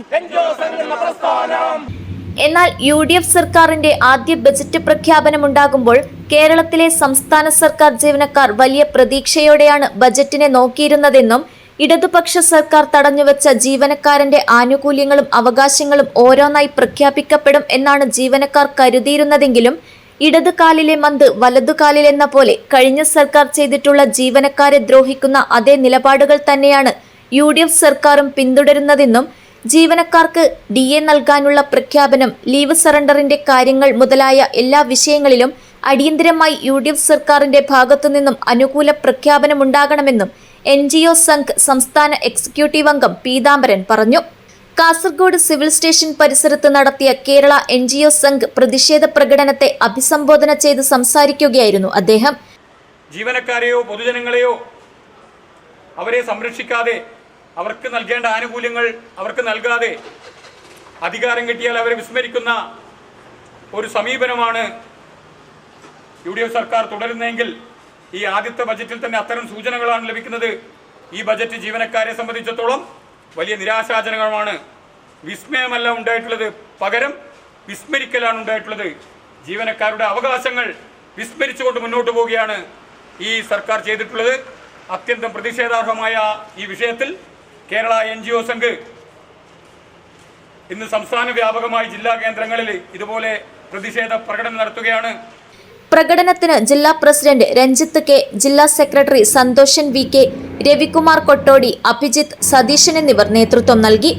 [SPEAKER 1] എന്നാൽ UDF സർക്കാരിന്റെ ആദ്യ ബജറ്റ് പ്രഖ്യാപനമുണ്ടാകുമ്പോൾ കേരളത്തിലെ സംസ്ഥാന സർക്കാർ ജീവനക്കാർ വലിയ പ്രതീക്ഷയോടെയാണ് ബജറ്റിനെ നോക്കിയിരുന്നതെന്നും ഇടതുപക്ഷ സർക്കാർ തടഞ്ഞുവെച്ച ജീവനക്കാരന്റെ ആനുകൂല്യങ്ങളും അവകാശങ്ങളും ഓരോന്നായി പ്രഖ്യാപിക്കപ്പെടും എന്നാണ് ജീവനക്കാർ കരുതിയിരുന്നതെങ്കിലും ഇടതു കാലിലെ മന്ത് വലതുകാലിലെന്ന പോലെ കഴിഞ്ഞ സർക്കാർ ചെയ്തിട്ടുള്ള ജീവനക്കാരെ ദ്രോഹിക്കുന്ന അതേ നിലപാടുകൾ തന്നെയാണ് UDF സർക്കാരും പിന്തുടരുന്നതെന്നും ജീവനക്കാർക്ക് DA നൽകാനുള്ള പ്രഖ്യാപനം, ലീവ് സറണ്ടറിന്റെ കാര്യങ്ങൾ മുതലായ എല്ലാ വിഷയങ്ങളിലും അടിയന്തരമായി UDF സർക്കാരിന്റെ ഭാഗത്തുനിന്നും അനുകൂല പ്രഖ്യാപനമുണ്ടാകണമെന്നും NGO സംഘ് സംസ്ഥാന എക്സിക്യൂട്ടീവ് അംഗം പീതാംബരൻ പറഞ്ഞു. കാസർഗോഡ് സിവിൽ സ്റ്റേഷൻ പരിസരത്ത് നടത്തിയ കേരള NGO സംഘ് പ്രതിഷേധ പ്രകടനത്തെ അഭിസംബോധന ചെയ്ത് സംസാരിക്കുകയായിരുന്നു അദ്ദേഹം.
[SPEAKER 14] ജീവനക്കാരെയോ പൊതുജനങ്ങളെയോ അവരെ സംരക്ഷിക്കാതെ, അവർക്ക് നൽകേണ്ട ആനുകൂല്യങ്ങൾ അവർക്ക് നൽകാതെ, അധികാരം കിട്ടിയാൽ അവരെ വിസ്മരിക്കുന്ന ഒരു സമീപനമാണ് UDF സർക്കാർ തുടരുന്നതെങ്കിൽ ഈ ആദ്യത്തെ ബജറ്റിൽ തന്നെ അത്തരം സൂചനകളാണ് ലഭിക്കുന്നത്. ഈ ബജറ്റ് ജീവനക്കാരെ സംബന്ധിച്ചിടത്തോളം വലിയ നിരാശാജനകമാണ്. വിസ്മയമല്ല ഉണ്ടായിട്ടുള്ളത്, പകരം വിസ്മരിക്കലാണ് ഉണ്ടായിട്ടുള്ളത്. ജീവനക്കാരുടെ അവകാശങ്ങൾ വിസ്മരിച്ചുകൊണ്ട് മുന്നോട്ട് പോവുകയാണ് ഈ സർക്കാർ ചെയ്തിട്ടുള്ളത്. അത്യന്തം പ്രതിഷേധാർഹമായ ഈ വിഷയത്തിൽ കേരള NGO സംഘ് ഇന്ന് സംസ്ഥാന വ്യാപകമായി ജില്ലാ കേന്ദ്രങ്ങളിൽ ഇതുപോലെ പ്രതിഷേധ പ്രകടനം നടത്തുകയാണ്.
[SPEAKER 1] പ്രകടനത്തിന് ജില്ലാ പ്രസിഡന്റ് രഞ്ജിത്ത് K, ജില്ലാ സെക്രട്ടറി സന്തോഷൻ VK, രവികുമാർ കൊട്ടോടി, അഭിജിത്ത്, സതീശൻ എന്നിവർ നേതൃത്വം നൽകി.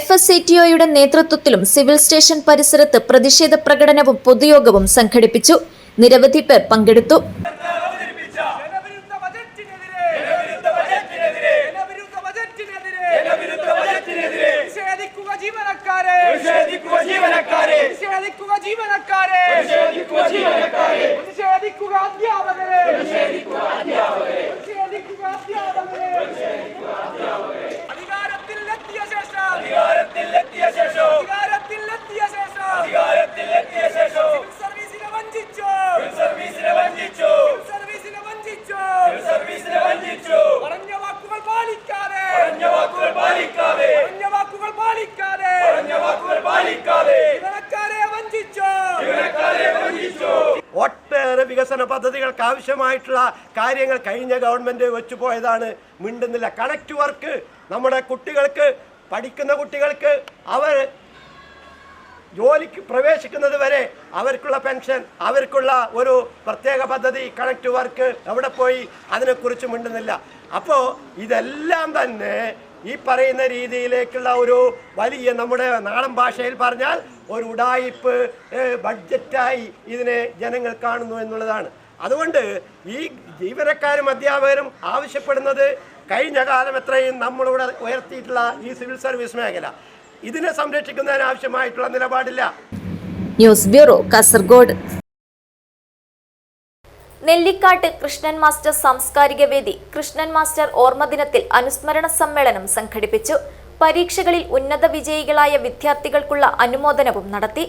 [SPEAKER 1] FSCTOയുടെ നേതൃത്വത്തിലും സിവിൽ സ്റ്റേഷൻ പരിസരത്ത് പ്രതിഷേധ പ്രകടനവും പൊതുയോഗവും സംഘടിപ്പിച്ചു. നിരവധി പേർ പങ്കെടുത്തു.
[SPEAKER 16] ഒട്ടേറെ വികസന പദ്ധതികൾക്ക് ആവശ്യമായിട്ടുള്ള കാര്യങ്ങൾ കഴിഞ്ഞ ഗവൺമെന്റ് വെച്ചുപോയതാണ്. മിണ്ടുന്നില്ല. കണക്ട് വർക്ക് നമ്മുടെ കുട്ടികൾക്ക്, പഠിക്കുന്ന കുട്ടികൾക്ക് അവർ ജോലിക്ക് പ്രവേശിക്കുന്നത് വരെ അവർക്കുള്ള പെൻഷൻ, അവർക്കുള്ള ഒരു പ്രത്യേക പദ്ധതി കണക്ട് വർക്ക് എവിടെ പോയി? അതിനെക്കുറിച്ച് മിണ്ടുന്നില്ല. അപ്പോൾ ഇതെല്ലാം തന്നെ ഈ പറയുന്ന രീതിയിലേക്കുള്ള ഒരു വലിയ, നമ്മുടെ നാടൻ ഭാഷയിൽ പറഞ്ഞാൽ ഒരു ഉഡായിപ്പ് ബഡ്ജറ്റായി ഇതിനെ ജനങ്ങൾ കാണുന്നു എന്നുള്ളതാണ്. അതുകൊണ്ട് ഈ ജീവനക്കാരും അധ്യാപകരും ആവശ്യപ്പെടുന്നത് കഴിഞ്ഞ കാലം എത്രയും നമ്മളിവിടെ ഉയർത്തിയിട്ടുള്ള ഈ സിവിൽ സർവീസ് മേഖല ഇതിനെ സംരക്ഷിക്കുന്നതിന് ആവശ്യമായിട്ടുള്ള നിലപാടില്ല.
[SPEAKER 1] News bureau, Kasaragod. Nellikkatt Krishnan master സാംസ്കാരിക വേദി കൃഷ്ണൻ മാസ്റ്റർ ഓർമ്മദിനത്തിൽ അനുസ്മരണ സമ്മേളനം സംഘടിപ്പിച്ചു. പരീക്ഷകളിൽ ഉന്നത വിജയികളായ വിദ്യാർത്ഥികൾക്കുള്ള അനുമോദനവും നടത്തി.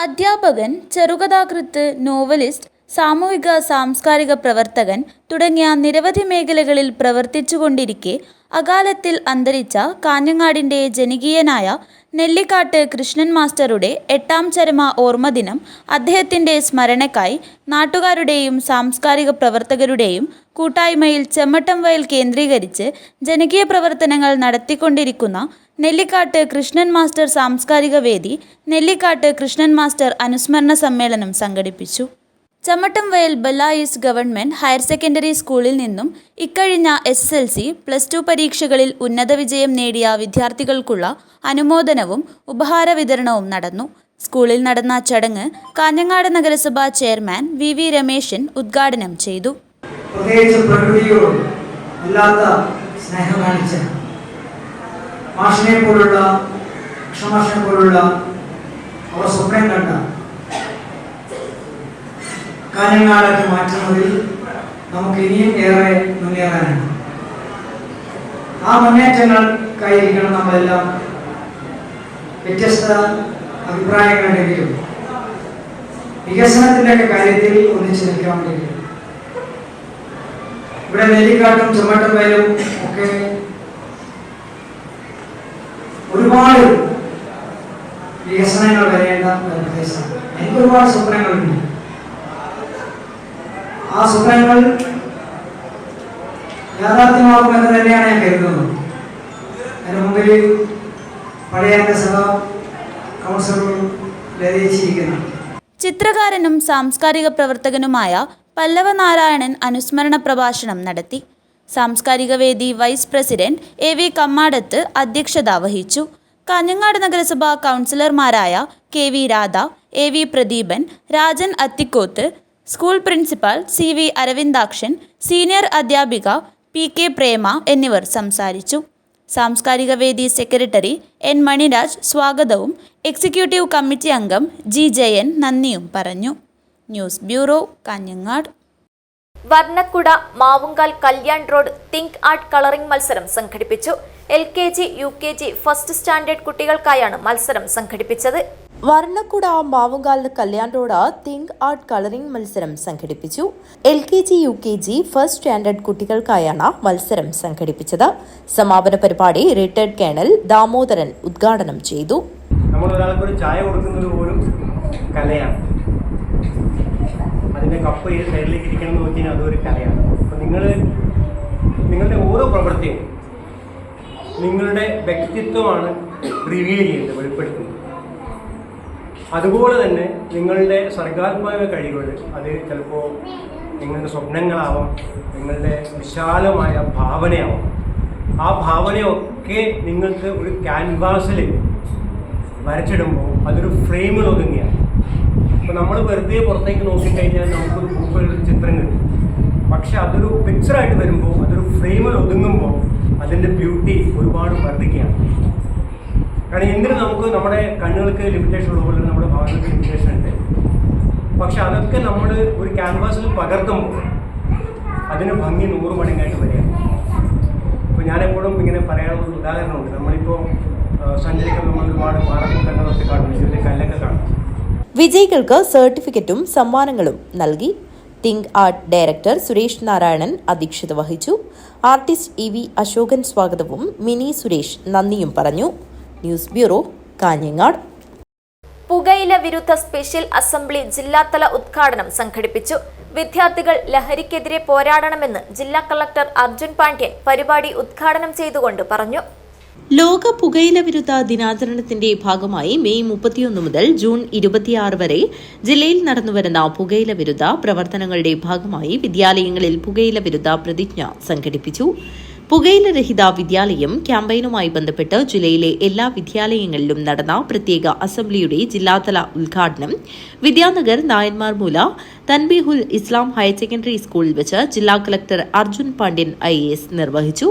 [SPEAKER 17] അധ്യാപകൻ, ചെറുകഥാകൃത്ത്, നോവലിസ്റ്റ്, സാമൂഹിക സാംസ്കാരിക പ്രവർത്തകൻ തുടങ്ങിയ നിരവധി മേഖലകളിൽ പ്രവർത്തിച്ചുകൊണ്ടിരിക്കെ അകാലത്തിൽ അന്തരിച്ച കാഞ്ഞങ്ങാടിൻ്റെ ജനകീയനായ നെല്ലിക്കാട്ട് കൃഷ്ണൻ മാസ്റ്ററുടെ 8ാം ചരമ ഓർമ്മദിനം അദ്ദേഹത്തിൻ്റെ സ്മരണയ്ക്കായി നാട്ടുകാരുടെയും സാംസ്കാരിക പ്രവർത്തകരുടെയും കൂട്ടായ്മയിൽ ചെമ്മട്ടംവയൽ കേന്ദ്രീകരിച്ച് ജനകീയ പ്രവർത്തനങ്ങൾ നടത്തിക്കൊണ്ടിരിക്കുന്ന നെല്ലിക്കാട്ട് കൃഷ്ണൻ മാസ്റ്റർ സാംസ്കാരിക വേദി നെല്ലിക്കാട്ട് കൃഷ്ണൻ മാസ്റ്റർ അനുസ്മരണ സമ്മേളനം സംഘടിപ്പിച്ചു. ചെമ്മട്ടംവയൽ ബെല്ലായിസ് ഗവൺമെൻറ് ഹയർ സെക്കൻഡറി സ്കൂളിൽ നിന്നും ഇക്കഴിഞ്ഞ SSLC, +2 പരീക്ഷകളിൽ ഉന്നത വിജയം നേടിയ വിദ്യാർത്ഥികൾക്കുള്ള അനുമോദനവും ഉപഹാര വിതരണവും നടന്നു. സ്കൂളിൽ നടന്ന ചടങ്ങ് കാഞ്ഞങ്ങാട് നഗരസഭ ചെയർമാൻ VV രമേശൻ ഉദ്ഘാടനം ചെയ്തു.
[SPEAKER 18] പ്രത്യേകിച്ച് പ്രകൃതിയോട് വല്ലാത്ത സ്നേഹം കാണിച്ച മാഷിനെ പോലുള്ള കൃഷ്ണമാഷിനെ പോലുള്ള അവർ സ്വപ്നം കണ്ട കാഞ്ഞങ്ങാടാക്കി മാറ്റുന്നതിൽ നമുക്ക് ഇനിയും ഏറെ മുന്നേറാനുണ്ട്. ആ മുന്നേറ്റങ്ങൾക്കായിരിക്കണം നമ്മളെല്ലാം വ്യത്യസ്ത അഭിപ്രായങ്ങളുണ്ടെങ്കിലും വികസനത്തിൻ്റെയൊക്കെ കാര്യത്തിൽ ഒന്നിച്ചു നിൽക്കാൻ വേണ്ടി ഇവിടെ നെല്ലിക്കാട്ടും ചെമ്മട്ടംവയലും ഒക്കെ ഒരുപാട് വികസനങ്ങൾ വരേണ്ട പ്രദേശമാണ്. എനിക്ക് ഒരുപാട് സ്വപ്നങ്ങളുണ്ട്. ആ സ്വപ്നങ്ങൾ യാഥാർത്ഥ്യമാകുമെന്ന് തന്നെയാണ് ഞാൻ കരുതുന്നത്. അതിന് മുമ്പിൽ പഴയ സഭ കൗൺസിലർ ലഭിച്ചിരിക്കുന്നു.
[SPEAKER 17] ചിത്രകാരനും സാംസ്കാരിക പ്രവർത്തകനുമായ പല്ലവ നാരായണൻ അനുസ്മരണ പ്രഭാഷണം നടത്തി. സാംസ്കാരിക വേദി വൈസ് പ്രസിഡന്റ് AV കമ്മാടത്ത് അധ്യക്ഷത വഹിച്ചു. കാഞ്ഞങ്ങാട് നഗരസഭ കൗൺസിലർമാരായ KV Radha, AV Pradeepan, Rajan Athikkoth, school principal CV Aravindakshan, senior അധ്യാപിക PK പ്രേമ എന്നിവർ സംസാരിച്ചു. സാംസ്കാരിക വേദി സെക്രട്ടറി N മണിരാജ് സ്വാഗതവും എക്സിക്യൂട്ടീവ് കമ്മിറ്റി അംഗം G ജയൻ നന്ദിയും പറഞ്ഞു. News bureau, Kanhangad.
[SPEAKER 1] Varnakkuda Mavungal Kalyan road think art colouring മത്സരം സംഘടിപ്പിച്ചു. LKG, UKG, ഫസ്റ്റ് സ്റ്റാൻഡേർഡ് കുട്ടികൾക്കായാണ് മത്സരം സംഘടിപ്പിച്ചത്.
[SPEAKER 19] Varnakkuda Mavungal Kalyan road think art colouring മത്സരം സംഘടിപ്പിച്ചു. LKG, UKG, ഫസ്റ്റ് സ്റ്റാൻഡേർഡ് കുട്ടികൾക്കായാണ് മത്സരം സംഘടിപ്പിച്ചത്. സമാപന പരിപാടി റിട്ടയർഡ് കേണൽ ദാമോദരൻ ഉദ്ഘാടനം ചെയ്തു.
[SPEAKER 20] നമ്മൾ ഒരാൾക്കൊരു ചായ കൊടുക്കുന്നത് പോലും കലയാണ്. അതിൻ്റെ കപ്പ് ഏത് സൈഡിലേക്ക് ഇരിക്കണം എന്ന് നോക്കിയാൽ അതൊരു കലയാണ്. അപ്പോൾ നിങ്ങളുടെ ഓരോ പ്രവൃത്തിയും നിങ്ങളുടെ വ്യക്തിത്വമാണ് റിവീൽ ചെയ്യുന്നത്, വെളിപ്പെടുത്തുന്നത്. അതുപോലെ തന്നെ നിങ്ങളുടെ സർഗാത്മക കഴിവുകൾ, അത് ചിലപ്പോൾ നിങ്ങളുടെ സ്വപ്നങ്ങളാവാം, നിങ്ങളുടെ വിശാലമായ ഭാവനയാവാം. ആ ഭാവനയൊക്കെ നിങ്ങൾക്ക് ഒരു ക്യാൻവാസിൽ വരച്ചിടുമ്പോൾ അതൊരു ഫ്രെയിമിൽ ഒതുങ്ങിയാണ്. അപ്പോൾ നമ്മൾ വെറുതെ പുറത്തേക്ക് നോക്കിക്കഴിഞ്ഞാൽ നമുക്കൊരു പൂക്കളുടെ ചിത്രം കിട്ടും. പക്ഷെ അതൊരു പിക്ചറായിട്ട് വരുമ്പോൾ, അതൊരു ഫ്രെയിമിൽ ഒതുങ്ങുമ്പോൾ അതിൻ്റെ ബ്യൂട്ടി ഒരുപാട് വർദ്ധിക്കുകയാണ്. കാരണം എന്തിനും നമുക്ക് നമ്മുടെ കണ്ണുകൾക്ക് ലിമിറ്റേഷൻ ഉള്ളതുപോലെ നമ്മുടെ ഭാവനകൾക്ക് ലിമിറ്റേഷൻ ഉണ്ട്. പക്ഷെ അതൊക്കെ നമ്മൾ ഒരു ക്യാൻവാസിൽ പകർത്തുമ്പോൾ അതിന് ഭംഗി 100 മടങ്ങായിട്ട് വരികയാണ്. ഇപ്പോൾ ഞാനെപ്പോഴും ഇങ്ങനെ പറയാനുള്ള ഒരു ഉദാഹരണമുണ്ട്. നമ്മളിപ്പോൾ സഞ്ചരിക്കുമ്പോൾ നമ്മൾ ഒരുപാട് പാറക്കും കണ്ടതൊക്കെ കാണും, ഇതിൻ്റെ കല്ലൊക്കെ കാണും.
[SPEAKER 19] വിജയികൾക്ക് സർട്ടിഫിക്കറ്റും സമ്മാനങ്ങളും നൽകി. Think art director Suresh Narayanan അധ്യക്ഷത വഹിച്ചു. ആർട്ടിസ്റ്റ് EV അശോകൻ സ്വാഗതവും മിനി സുരേഷ് നന്ദിയും പറഞ്ഞു. News bureau, Kanhangad.
[SPEAKER 1] പുകയില വിരുദ്ധ സ്പെഷ്യൽ അസംബ്ലി ജില്ലാതല ഉദ്ഘാടനം സംഘടിപ്പിച്ചു. വിദ്യാർത്ഥികൾ ലഹരിക്കെതിരെ പോരാടണമെന്ന് ജില്ലാ കളക്ടർ അർജുൻ പാണ്ഡ്യൻ പരിപാടി ഉദ്ഘാടനം ചെയ്തുകൊണ്ട് പറഞ്ഞു.
[SPEAKER 19] ലോക പുകയില വിരുദ്ധ ദിനാചരണത്തിന്റെ ഭാഗമായി മെയ് 31 മുതൽ ജൂൺ 26 വരെ ജില്ലയിൽ നടന്നുവരുന്ന പുകയില വിരുദ്ധ പ്രവർത്തനങ്ങളുടെ ഭാഗമായി വിദ്യാലയങ്ങളിൽ പുകയില വിരുദ്ധ പ്രതിജ്ഞ സംഘടിപ്പിച്ചു. പുകയില രഹിത വിദ്യാലയം ക്യാമ്പയിനുമായി ബന്ധപ്പെട്ട് ജില്ലയിലെ എല്ലാ വിദ്യാലയങ്ങളിലും നടന്ന പ്രത്യേക അസംബ്ലിയുടെ ജില്ലാതല ഉദ്ഘാടനം വിദ്യാനഗർ നായന്മാർമൂല തൻബീഹുൽ ഇസ്ലാം ഹയർ സെക്കൻഡറി സ്കൂളിൽ വെച്ച് ജില്ലാ കളക്ടർ അർജുൻ പാണ്ഡ്യൻ IAS നിർവഹിച്ചു.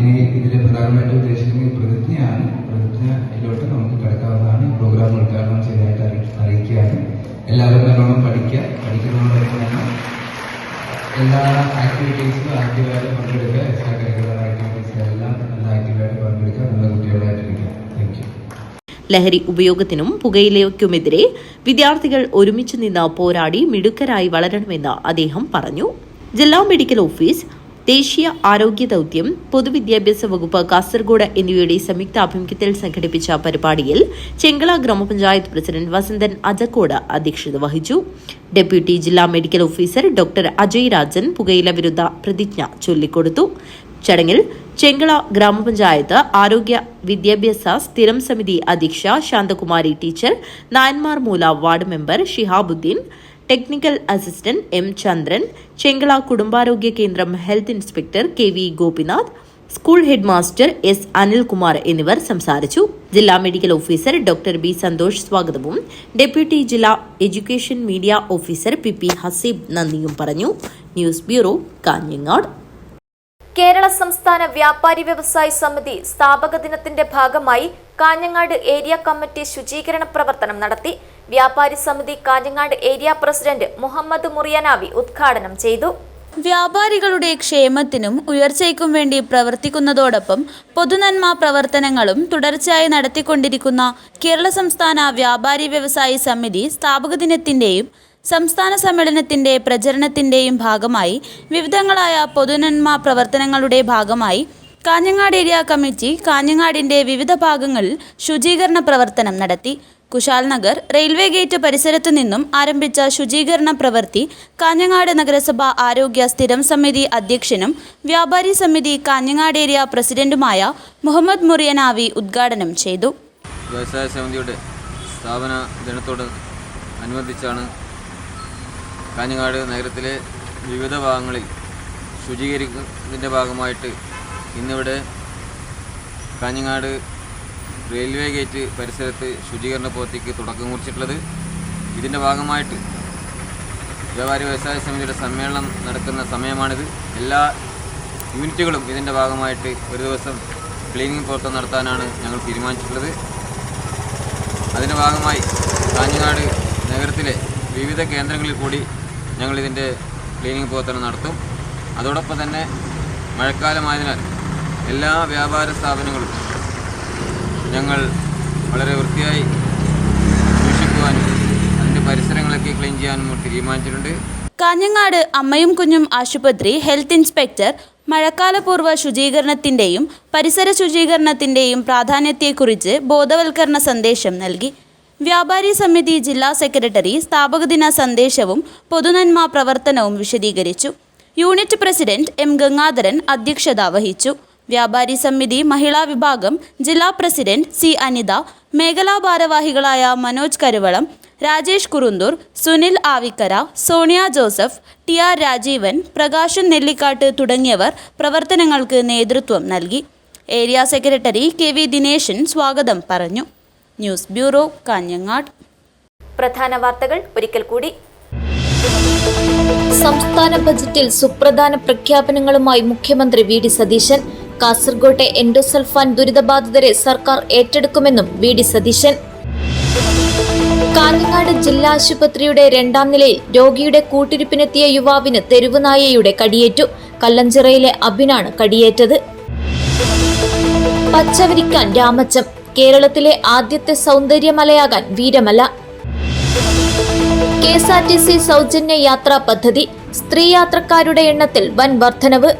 [SPEAKER 21] ഇനി ഇതിൽ പ്രധാനമായിട്ട് ഉദ്ദേശിക്കുന്ന പ്രതിജ്ഞയാണ്. പ്രതിജ്ഞയിലോട്ട് നമുക്ക് കിടക്കാവുന്നതാണ്. പ്രോഗ്രാം ഉദ്ഘാടനം ചെയ്തതായിട്ട് അറിയിക്കുകയാണ്. എല്ലാവരും നല്ലോണം പഠിക്കുന്നതോടൊപ്പം തന്നെ എല്ലാ ആക്ടിവിറ്റീസിലും ആക്റ്റീവായിട്ട് പങ്കെടുക്കുക. എക്സ്ട്രാ കരിക്കുലർ ആക്ടിവിറ്റീസിലെല്ലാം നല്ല ആക്റ്റീവായിട്ട് പങ്കെടുക്കുക. നല്ല കുട്ടികളായിട്ടിരിക്കുക. Thank you.
[SPEAKER 19] ലഹരി ഉപയോഗത്തിനും പുകയിലയ്ക്കുമെതിരെ വിദ്യാർത്ഥികൾ ഒരുമിച്ച് നിന്ന് പോരാടി മിടുക്കരായി വളരണമെന്ന് അദ്ദേഹം പറഞ്ഞു. ജില്ലാ മെഡിക്കൽ ഓഫീസ്, ദേശീയ ആരോഗ്യ ദൌത്യം, പൊതുവിദ്യാഭ്യാസ വകുപ്പ് കാസർഗോഡ് എന്നിവയുടെ സംയുക്താഭിമുഖ്യത്തിൽ സംഘടിപ്പിച്ച പരിപാടിയിൽ ചെങ്കള ഗ്രാമപഞ്ചായത്ത് പ്രസിഡന്റ് വസന്തൻ അജക്കോട് അധ്യക്ഷത വഹിച്ചു. ഡെപ്യൂട്ടി ജില്ലാ medical officer doctor Ajay Rajan പുകയില വിരുദ്ധ പ്രതിജ്ഞ ചൊല്ലിക്കൊടുത്തു. ചടങ്ങിൽ ചെങ്കള ഗ്രാമപഞ്ചായത്ത് ആരോഗ്യ വിദ്യാഭ്യാസ സ്ഥിരം സമിതി അധ്യക്ഷ Shanthakumari teacher, Nayanmarmoola ward member Shihabuddin, technical assistant M. Chandran, Chengala കുടുംബാരോഗ്യ കേന്ദ്രം health inspector KV. Gopinath, school head master S. Anilkumar എന്നിവർ സംസാരിച്ചു. ജില്ലാ medical officer doctor B. Santhosh സ്വാഗതവും ഡെപ്യൂട്ടി ജില്ലാ education media officer PP. Haseeb നന്ദിയും പറഞ്ഞു. News bureau, Kanhangad.
[SPEAKER 1] കേരള സംസ്ഥാന വ്യാപാരി വ്യവസായി സമിതി സ്ഥാപക ദിനത്തിന്റെ ഭാഗമായി കാഞ്ഞങ്ങാട് ഏരിയ കമ്മിറ്റി ശുചീകരണ പ്രവർത്തനം നടത്തി. വ്യാപാരി സമിതി കാഞ്ഞങ്ങാട് ഏരിയ പ്രസിഡന്റ് മുഹമ്മദ് മുറിയനാവി ഉദ്ഘാടനം ചെയ്തു.
[SPEAKER 17] വ്യാപാരികളുടെ ക്ഷേമത്തിനും ഉയർച്ചയ്ക്കും വേണ്ടി പ്രവർത്തിക്കുന്നതോടൊപ്പം പൊതുനന്മ പ്രവർത്തനങ്ങളും തുടർച്ചയായി നടത്തിക്കൊണ്ടിരിക്കുന്ന കേരള സംസ്ഥാന വ്യാപാരി വ്യവസായി സമിതി സ്ഥാപക ദിനത്തിന്റെയും സംസ്ഥാന സമ്മേളനത്തിന്റെ പ്രചരണത്തിന്റെയും ഭാഗമായി വിവിധങ്ങളായ പൊതുനന്മ പ്രവർത്തനങ്ങളുടെ ഭാഗമായി കാഞ്ഞങ്ങാട് ഏരിയ കമ്മിറ്റി കാഞ്ഞങ്ങാടിന്റെ വിവിധ ഭാഗങ്ങളിൽ ശുചീകരണ പ്രവർത്തനം നടത്തി. കുശാൽ നഗർ റെയിൽവേ ഗേറ്റ് പരിസരത്തു നിന്നും ആരംഭിച്ച ശുചീകരണ പ്രവൃത്തി കാഞ്ഞങ്ങാട് നഗരസഭ ആരോഗ്യ സ്ഥിരം സമിതി അധ്യക്ഷനും വ്യാപാരി സമിതി കാഞ്ഞങ്ങാട് ഏരിയ പ്രസിഡന്റുമായ മുഹമ്മദ് മുറിയനാവി ഉദ്ഘാടനം ചെയ്തു.
[SPEAKER 22] വ്യവസായ സമിതിയുടെ സ്ഥാപന ദിനത്തോട് അനുബന്ധിച്ചാണ് കാഞ്ഞങ്ങാട് നഗരത്തിലെ വിവിധ ഭാഗങ്ങളിൽ ശുചീകരിക്കുന്നതിൻ്റെ ഭാഗമായിട്ട് ഇന്നിവിടെ കാഞ്ഞങ്ങാട് റെയിൽവേ ഗേറ്റ് പരിസരത്ത് ശുചീകരണ പ്രവൃത്തിക്ക് തുടക്കം കുറിച്ചിട്ടുള്ളത്. ഇതിൻ്റെ ഭാഗമായിട്ട് വ്യാപാരി വ്യവസായ സമിതിയുടെ സമ്മേളനം നടക്കുന്ന സമയമാണിത്. എല്ലാ യൂണിറ്റുകളും ഇതിൻ്റെ ഭാഗമായിട്ട് ഒരു ദിവസം ക്ലീനിങ് പ്രവർത്തനം നടത്താനാണ് ഞങ്ങൾ തീരുമാനിച്ചിട്ടുള്ളത്. അതിൻ്റെ ഭാഗമായി കാഞ്ഞങ്ങാട് നഗരത്തിലെ വിവിധ കേന്ദ്രങ്ങളിൽ കൂടി ഞങ്ങളിതിൻ്റെ ക്ലീനിങ് പ്രവർത്തനം നടത്തും. അതോടൊപ്പം തന്നെ മഴക്കാലമായതിനാൽ എല്ലാ വ്യാപാര സ്ഥാപനങ്ങളും ഞങ്ങൾ വളരെ വൃത്തിയായി സൂക്ഷിക്കുവാനും അതിൻ്റെ പരിസരങ്ങളൊക്കെ ക്ലീൻ ചെയ്യാനും തീരുമാനിച്ചിട്ടുണ്ട്.
[SPEAKER 17] കാഞ്ഞങ്ങാട് അമ്മയും കുഞ്ഞും ആശുപത്രി ഹെൽത്ത് ഇൻസ്പെക്ടർ മഴക്കാലപൂർവ്വ ശുചീകരണത്തിന്റെയും പരിസര ശുചീകരണത്തിന്റെയും പ്രാധാന്യത്തെക്കുറിച്ച് ബോധവൽക്കരണ സന്ദേശം നൽകി. വ്യാപാരി സമിതി ജില്ലാ സെക്രട്ടറി സ്ഥാപകദിന സന്ദേശവും പൊതുനന്മ പ്രവർത്തനവും വിശദീകരിച്ചു. Unit president M. ഗംഗാധരൻ അധ്യക്ഷത വഹിച്ചു. വ്യാപാരി സമിതി മഹിളാ വിഭാഗം ജില്ലാ പ്രസിഡന്റ് C. അനിത, മേഖലാ ഭാരവാഹികളായ മനോജ് കരുവളം, രാജേഷ് കുറുന്തൂർ, സുനിൽ ആവിക്കര, സോണിയ ജോസഫ്, TR രാജീവൻ, പ്രകാശൻ നെല്ലിക്കാട്ട് തുടങ്ങിയവർ പ്രവർത്തനങ്ങൾക്ക് നേതൃത്വം നൽകി. Area secretary KV. ദിനേശൻ സ്വാഗതം പറഞ്ഞു. News bureau, Kanhangad.
[SPEAKER 1] പ്രധാന വാർത്തകൾ ഒരിക്കൽ കൂടി. സംസ്ഥാന ബജറ്റിൽ സുപ്രധാന പ്രഖ്യാപനങ്ങളുമായി മുഖ്യമന്ത്രി VD സതീശൻ. കാസർകോട്ടെ എൻഡോസൾഫാൻ ദുരിതബാധിതരെ സർക്കാർ ഏറ്റെടുക്കുമെന്നും VD സതീശൻ. കാഞ്ഞങ്ങാട് ജില്ലാ ആശുപത്രിയുടെ 2ാം നിലയിൽ രോഗിയുടെ കൂട്ടിരിപ്പിനെത്തിയ യുവാവിന് തെരുവുനായയുടെ കടിയേറ്റു. കല്ലഞ്ചിറയിലെ അബിനാണ് കടിയേറ്റത്. പച്ചവിരിക്കാൻ രാമച്ചം. കേരളത്തിലെ ആദ്യത്തെ സൗന്ദര്യമലയാകാൻ വീരമല. KSRTC സൗജന്യ യാത്രാ പദ്ധതി. സ്ത്രീ യാത്രക്കാരുടെ എണ്ണത്തിൽ വൻ വർധനവ്.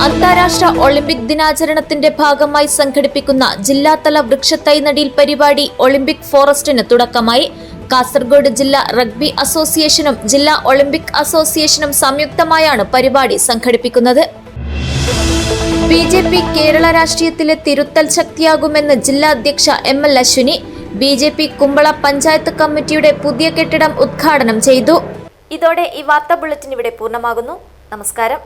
[SPEAKER 1] അന്താരാഷ്ട്ര ഒളിമ്പിക് ദിനാചരണത്തിന്റെ ഭാഗമായി സംഘടിപ്പിക്കുന്ന ജില്ലാതല വൃക്ഷത്തൈ നടീൽ പരിപാടി ഒളിമ്പിക് ഫോറസ്റ്റിന് തുടക്കമായി. കാസർഗോഡ് ജില്ലാ റഗ്ബി അസോസിയേഷനും ജില്ലാ ഒളിമ്പിക് അസോസിയേഷനും സംയുക്തമായാണ് പരിപാടി സംഘടിപ്പിക്കുന്നത്. BJP കേരള രാഷ്ട്രീയത്തിലെ തിരുത്തൽ ശക്തിയാകുമെന്ന് ജില്ലാ അധ്യക്ഷ ML അശ്വിനി. BJP കുമ്പള പഞ്ചായത്ത് കമ്മിറ്റിയുടെ പുതിയ കെട്ടിടം ഉദ്ഘാടനം ചെയ്തു. ഇതോടെ ഈ വാർത്താ ബുള്ളറ്റിൻ ഇവിടെ പൂർണ്ണമാകുന്നു. നമസ്കാരം.